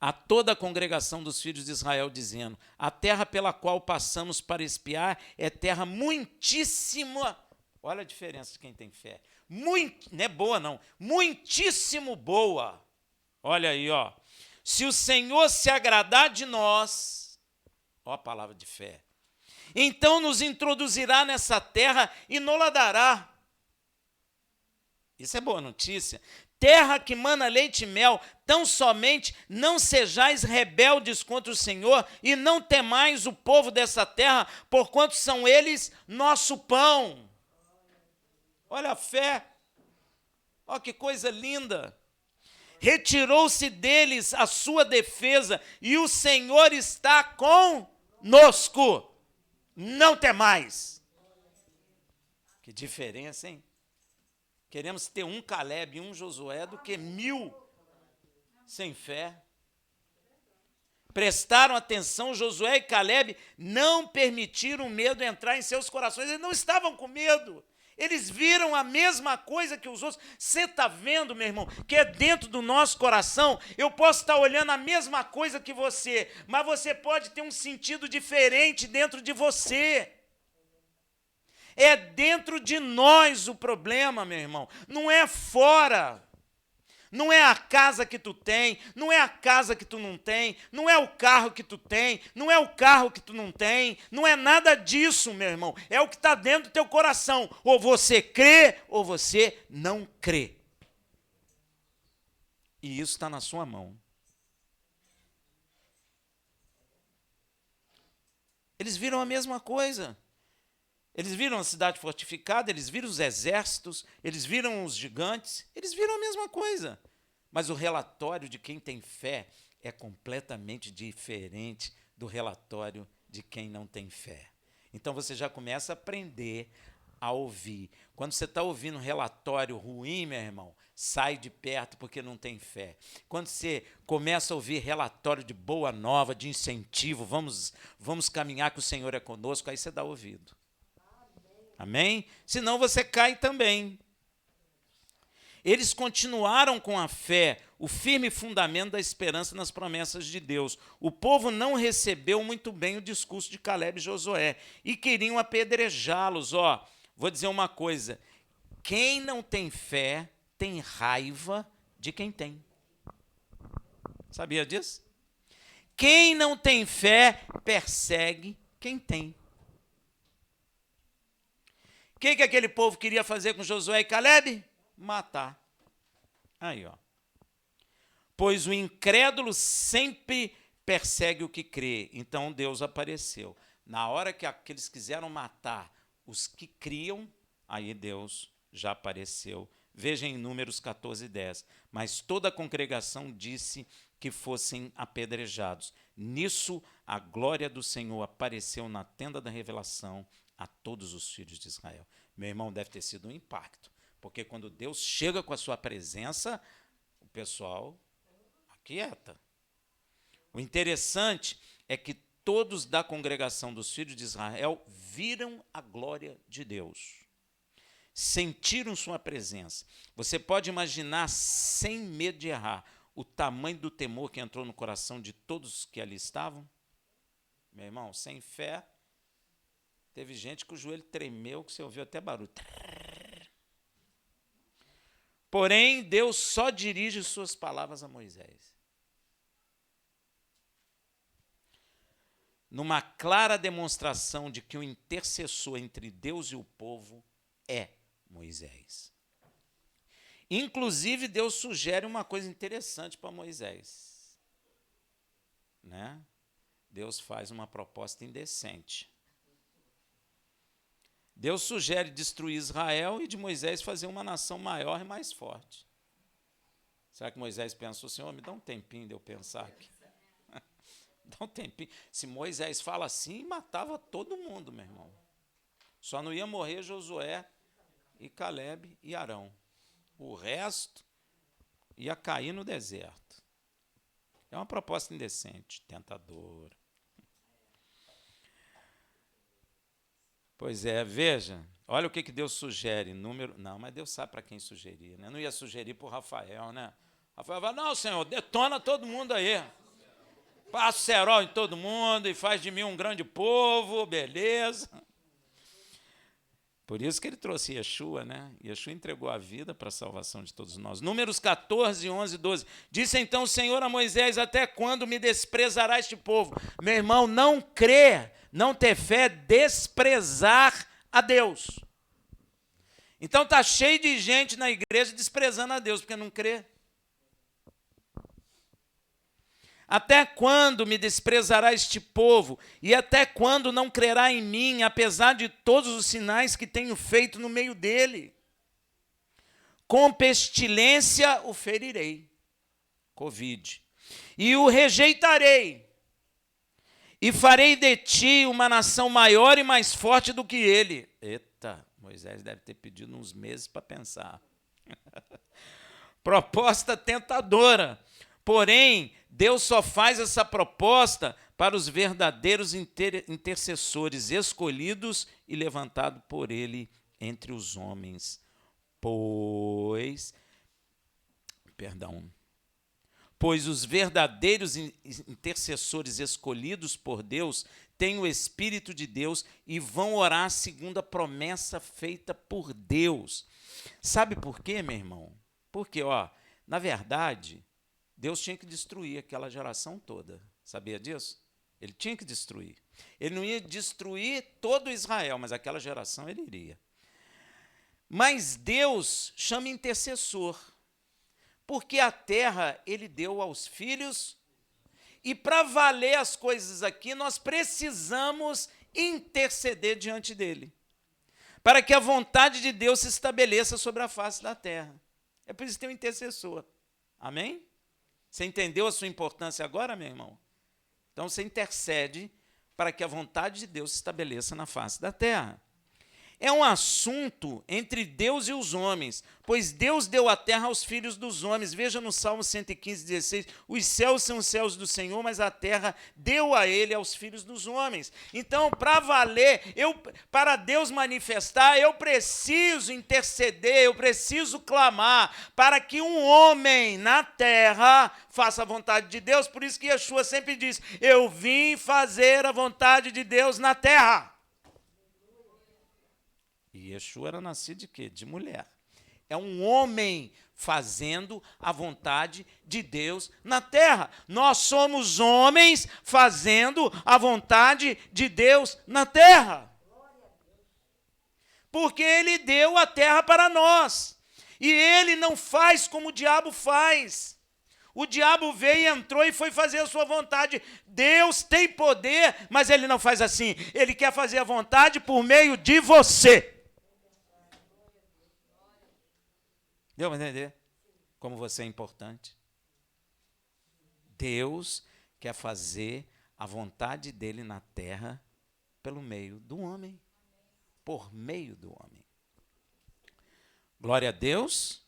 a toda a congregação dos filhos de Israel, dizendo: a terra pela qual passamos para espiar é terra muitíssima. Olha a diferença de quem tem fé. Não é boa, não. Muitíssimo boa. Olha aí, Se o Senhor se agradar de nós, a palavra de fé, então nos introduzirá nessa terra e nos dará. Isso é boa notícia. Terra que mana leite e mel, tão somente não sejais rebeldes contra o Senhor e não temais o povo dessa terra, porquanto são eles nosso pão. Olha a fé. Que coisa linda. Retirou-se deles a sua defesa e o Senhor está conosco. Não temais. Que diferença, hein? Queremos ter um Calebe e um Josué do que 1000 sem fé. Prestaram atenção, Josué e Calebe não permitiram o medo entrar em seus corações. Eles não estavam com medo. Eles viram a mesma coisa que os outros. Você está vendo, meu irmão, que é dentro do nosso coração. Eu posso estar olhando a mesma coisa que você, mas você pode ter um sentido diferente dentro de você. É dentro de nós o problema, meu irmão. Não é fora. Não é a casa que tu tem, não é a casa que tu não tem, não é o carro que tu tem, não é o carro que tu não tem, não é nada disso, meu irmão. É o que está dentro do teu coração. Ou você crê, ou você não crê. E isso está na sua mão. Eles viram a mesma coisa. Eles viram a cidade fortificada, eles viram os exércitos, eles viram os gigantes, eles viram a mesma coisa. Mas o relatório de quem tem fé é completamente diferente do relatório de quem não tem fé. Então você já começa a aprender a ouvir. Quando você está ouvindo um relatório ruim, meu irmão, sai de perto porque não tem fé. Quando você começa a ouvir relatório de boa nova, de incentivo, vamos caminhar que o Senhor é conosco, aí você dá ouvido. Amém? Senão você cai também. Eles continuaram com a fé, o firme fundamento da esperança nas promessas de Deus. O povo não recebeu muito bem o discurso de Caleb e Josué e queriam apedrejá-los. Vou dizer uma coisa, quem não tem fé tem raiva de quem tem. Sabia disso? Quem não tem fé persegue quem tem. O que aquele povo queria fazer com Josué e Caleb? Matar. Aí, Pois o incrédulo sempre persegue o que crê. Então Deus apareceu. Na hora que eles quiseram matar os que criam, aí Deus já apareceu. Veja em Números 14:10. Mas toda a congregação disse que fossem apedrejados. Nisso a glória do Senhor apareceu na tenda da revelação a todos os filhos de Israel. Meu irmão, deve ter sido um impacto, porque quando Deus chega com a sua presença, o pessoal aquieta. O interessante é que todos da congregação dos filhos de Israel viram a glória de Deus, sentiram sua presença. Você pode imaginar, sem medo de errar, o tamanho do temor que entrou no coração de todos que ali estavam? Meu irmão, sem fé, teve gente que o joelho tremeu, que você ouviu até barulho. Porém, Deus só dirige suas palavras a Moisés. Numa clara demonstração de que o intercessor entre Deus e o povo é Moisés. Inclusive, Deus sugere uma coisa interessante para Moisés. Né? Deus faz uma proposta indecente. Deus sugere destruir Israel e de Moisés fazer uma nação maior e mais forte. Será que Moisés pensou, Senhor, me dá um tempinho de eu pensar aqui? Dá um tempinho. Se Moisés fala assim, matava todo mundo, meu irmão. Só não ia morrer Josué e Caleb e Arão. O resto ia cair no deserto. É uma proposta indecente, tentadora. Pois é, veja, olha o que Deus sugere. Não, mas Deus sabe para quem sugerir, né? Não ia sugerir para o Rafael, né? Rafael vai, não, Senhor, detona todo mundo aí. Passa cerol em todo mundo e faz de mim um grande povo, beleza. Por isso que ele trouxe Yeshua, né? Yeshua entregou a vida para a salvação de todos nós. Números 14, 11 e 12. Disse então o Senhor a Moisés, até quando me desprezará este povo? Meu irmão, não crer, não ter fé, desprezar a Deus. Então está cheio de gente na igreja desprezando a Deus, porque não crê. Até quando me desprezará este povo? E até quando não crerá em mim, apesar de todos os sinais que tenho feito no meio dele? Com pestilência o ferirei, Covid, e o rejeitarei, e farei de ti uma nação maior e mais forte do que ele. Eita, Moisés deve ter pedido uns meses para pensar. Proposta tentadora. Porém, Deus só faz essa proposta para os verdadeiros intercessores escolhidos e levantados por ele entre os homens. Pois os verdadeiros intercessores escolhidos por Deus têm o Espírito de Deus e vão orar segundo a promessa feita por Deus. Sabe por quê, meu irmão? Porque, na verdade, Deus tinha que destruir aquela geração toda. Sabia disso? Ele tinha que destruir. Ele não ia destruir todo Israel, mas aquela geração ele iria. Mas Deus chama intercessor, porque a terra ele deu aos filhos, e para valer as coisas aqui, nós precisamos interceder diante dele. para que a vontade de Deus se estabeleça sobre a face da terra. É por isso que tem um intercessor. Amém? Você entendeu a sua importância agora, meu irmão? Então você intercede para que a vontade de Deus se estabeleça na face da terra. É um assunto entre Deus e os homens, pois Deus deu a terra aos filhos dos homens. Veja no Salmo 115, 16, os céus são os céus do Senhor, mas a terra deu a ele aos filhos dos homens. Então, para valer, para Deus manifestar, eu preciso interceder, eu preciso clamar para que um homem na terra faça a vontade de Deus. Por isso que Yeshua sempre diz, eu vim fazer a vontade de Deus na terra. E Yeshua era nascido de quê? De mulher. É um homem fazendo a vontade de Deus na terra. Nós somos homens fazendo a vontade de Deus na terra. Porque Ele deu a terra para nós. E Ele não faz como o diabo faz. O diabo veio, entrou e foi fazer a sua vontade. Deus tem poder, mas Ele não faz assim. Ele quer fazer a vontade por meio de você. Deu para entender como você é importante? Deus quer fazer a vontade dele na terra pelo meio do homem. Por meio do homem. Glória a Deus.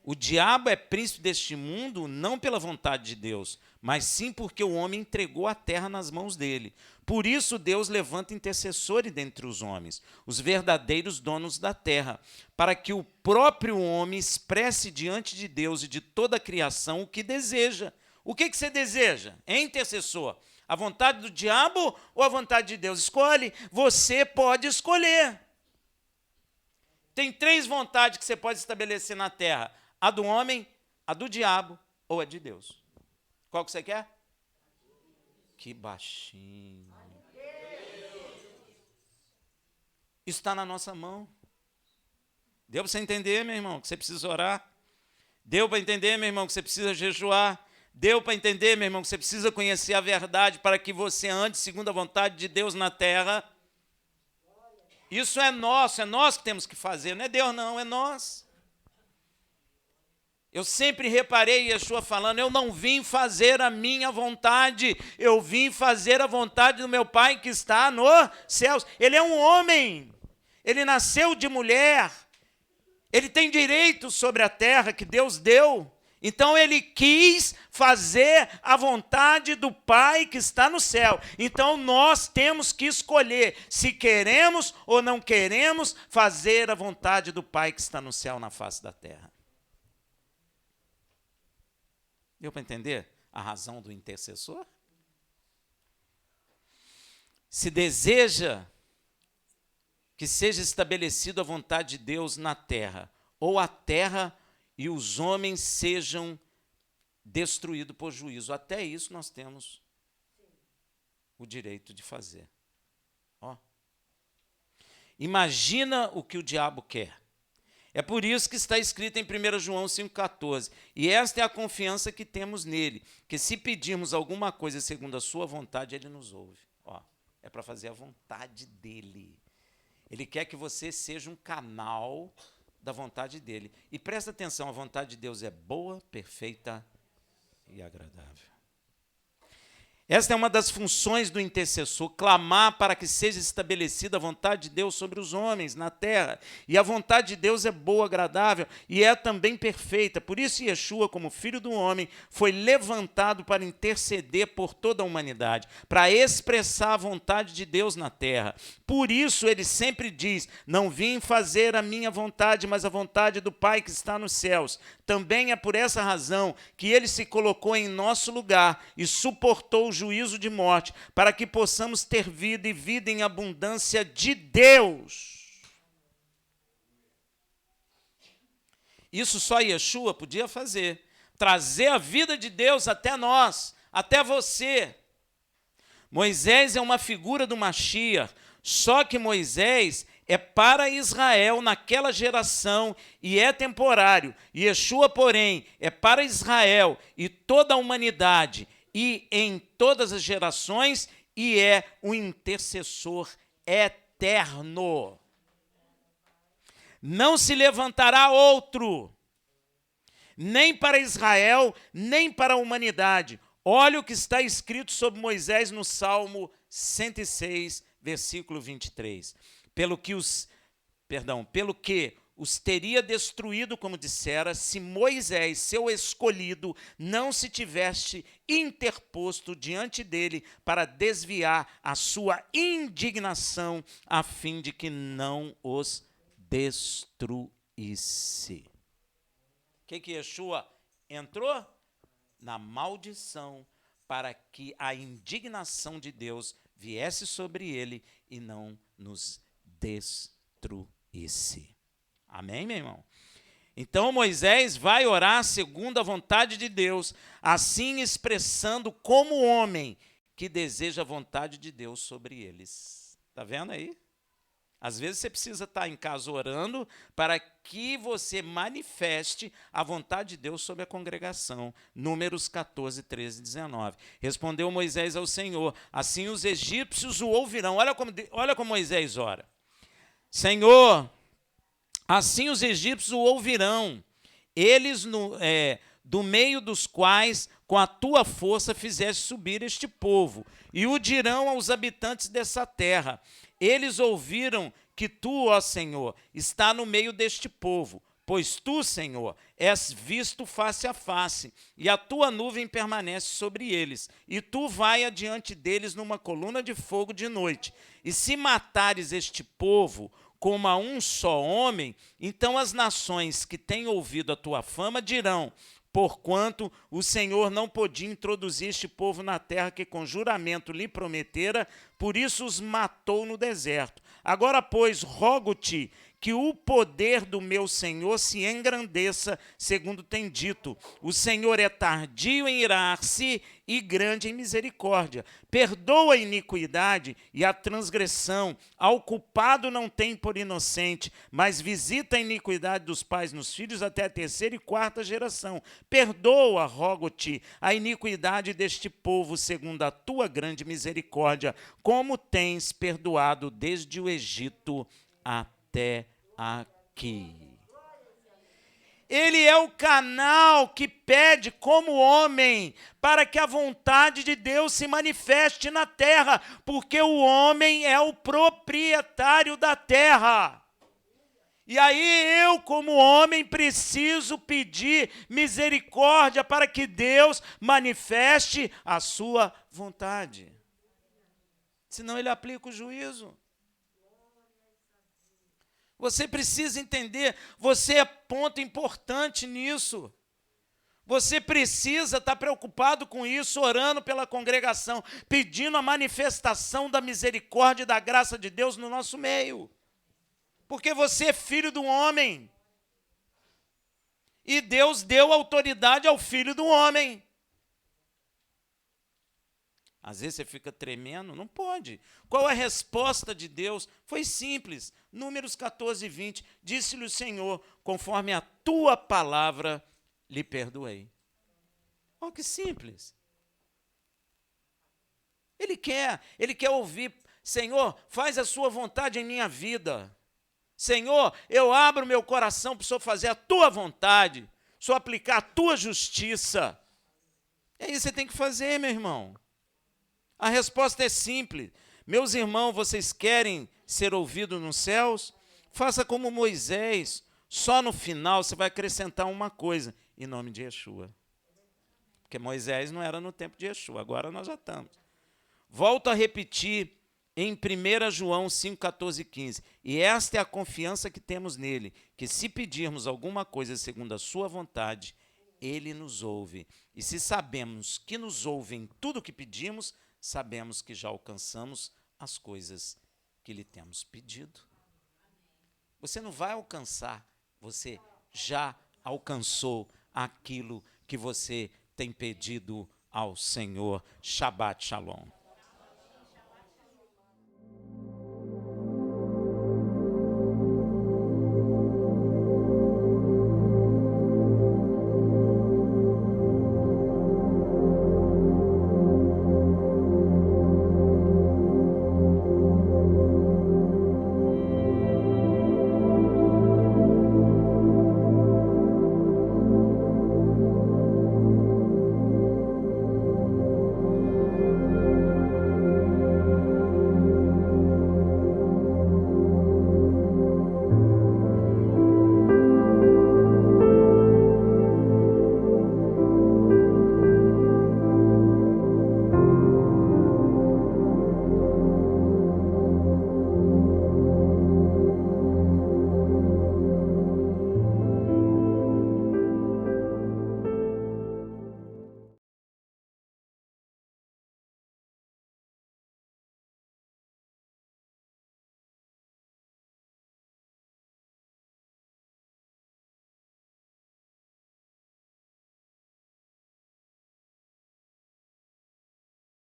O diabo é príncipe deste mundo não pela vontade de Deus, mas sim porque o homem entregou a terra nas mãos dele. Por isso Deus levanta intercessores dentre os homens, os verdadeiros donos da terra, para que o próprio homem expresse diante de Deus e de toda a criação o que deseja. O que você deseja? É intercessor. A vontade do diabo ou a vontade de Deus? Escolhe. Você pode escolher. Tem 3 vontades que você pode estabelecer na terra. A do homem, a do diabo ou a de Deus. Qual que você quer? Que baixinho. Isso está na nossa mão. Deu para você entender, meu irmão, que você precisa orar? Deu para entender, meu irmão, que você precisa jejuar? Deu para entender, meu irmão, que você precisa conhecer a verdade para que você ande segundo a vontade de Deus na terra? Isso é nós que temos que fazer. Não é Deus, não, é nós. Eu sempre reparei Yeshua falando, eu não vim fazer a minha vontade, eu vim fazer a vontade do meu Pai que está nos céus. Ele é um homem, ele nasceu de mulher, ele tem direito sobre a terra que Deus deu. Então ele quis fazer a vontade do Pai que está no céu. Então nós temos que escolher se queremos ou não queremos fazer a vontade do Pai que está no céu na face da terra. Deu para entender a razão do intercessor? Se deseja que seja estabelecida a vontade de Deus na terra, ou a terra e os homens sejam destruídos por juízo. Até isso nós temos o direito de fazer. Ó. Imagina o que o diabo quer. É por isso que está escrito em 1 João 5,14. E esta é a confiança que temos nele, que se pedirmos alguma coisa segundo a sua vontade, ele nos ouve. Ó, é para fazer a vontade dele. Ele quer que você seja um canal da vontade dele. E presta atenção, a vontade de Deus é boa, perfeita e agradável. Esta é uma das funções do intercessor, clamar para que seja estabelecida a vontade de Deus sobre os homens na terra. E a vontade de Deus é boa, agradável e é também perfeita. Por isso Yeshua, como filho do homem, foi levantado para interceder por toda a humanidade, para expressar a vontade de Deus na terra. Por isso ele sempre diz, não vim fazer a minha vontade, mas a vontade do Pai que está nos céus. Também é por essa razão que ele se colocou em nosso lugar e suportou o juízo de morte, para que possamos ter vida e vida em abundância de Deus. Isso só Yeshua podia fazer, trazer a vida de Deus até nós, até você. Moisés é uma figura do Mashiach, só que Moisés é para Israel naquela geração e é temporário. Yeshua, porém, é para Israel e toda a humanidade e em todas as gerações e é um intercessor eterno. não se levantará outro, nem para Israel, nem para a humanidade. Olha o que está escrito sobre Moisés no Salmo 106, versículo 23. Pelo que os teria destruído, como dissera, se Moisés, seu escolhido, não se tivesse interposto diante dele para desviar a sua indignação, a fim de que não os destruísse. O que Yeshua entrou? Na maldição, para que a indignação de Deus viesse sobre ele e não nos destruísse. Amém, meu irmão? Então Moisés vai orar segundo a vontade de Deus, assim expressando como homem que deseja a vontade de Deus sobre eles. Está vendo aí? Às vezes você precisa estar em casa orando para que você manifeste a vontade de Deus sobre a congregação. Números 14, 13 e 19. Respondeu Moisés ao Senhor, assim os egípcios o ouvirão. Olha como Moisés ora. Senhor, assim os egípcios o ouvirão, eles do meio dos quais com a tua força fizeste subir este povo, e o dirão aos habitantes dessa terra. Eles ouviram que tu, ó Senhor, está no meio deste povo, pois tu, Senhor, és visto face a face, e a tua nuvem permanece sobre eles, e tu vai adiante deles numa coluna de fogo de noite. E se matares este povo como a um só homem, então as nações que têm ouvido a tua fama dirão, porquanto o Senhor não podia introduzir este povo na terra que com juramento lhe prometera, por isso os matou no deserto. Agora, pois, rogo-te que o poder do meu Senhor se engrandeça, segundo tem dito. O Senhor é tardio em irar-se e grande em misericórdia. Perdoa a iniquidade e a transgressão. Ao culpado não tem por inocente, mas visita a iniquidade dos pais nos filhos até a terceira e quarta geração. Perdoa, rogo-te, a iniquidade deste povo, segundo a tua grande misericórdia, como tens perdoado desde o Egito até aqui. Ele é o canal que pede como homem para que a vontade de Deus se manifeste na terra, porque o homem é o proprietário da terra. E aí eu, como homem, preciso pedir misericórdia para que Deus manifeste a sua vontade. Senão ele aplica o juízo. Você precisa entender, você é ponto importante nisso. Você precisa estar preocupado com isso, orando pela congregação, pedindo a manifestação da misericórdia e da graça de Deus no nosso meio. Porque você é filho do homem. E Deus deu autoridade ao filho do homem. Às vezes você fica tremendo, não pode. Qual a resposta de Deus? Foi simples. Números 14 e 20. Disse-lhe o Senhor, conforme a tua palavra lhe perdoei. Olha que simples. Ele quer ouvir, Senhor, faz a sua vontade em minha vida. Senhor, eu abro meu coração para o Senhor fazer a tua vontade, para o Senhor aplicar a tua justiça. É isso que você tem que fazer, meu irmão. A resposta é simples. Meus irmãos, vocês querem ser ouvidos nos céus? Faça como Moisés. Só no final você vai acrescentar uma coisa, em nome de Yeshua. Porque Moisés não era no tempo de Yeshua, agora nós já estamos. Volto a repetir em 1 João 5, 14 e 15. E esta é a confiança que temos nele, que se pedirmos alguma coisa segundo a sua vontade, ele nos ouve. E se sabemos que nos ouve em tudo o que pedimos, sabemos que já alcançamos as coisas que lhe temos pedido. Você não vai alcançar, você já alcançou aquilo que você tem pedido ao Senhor. Shabbat Shalom.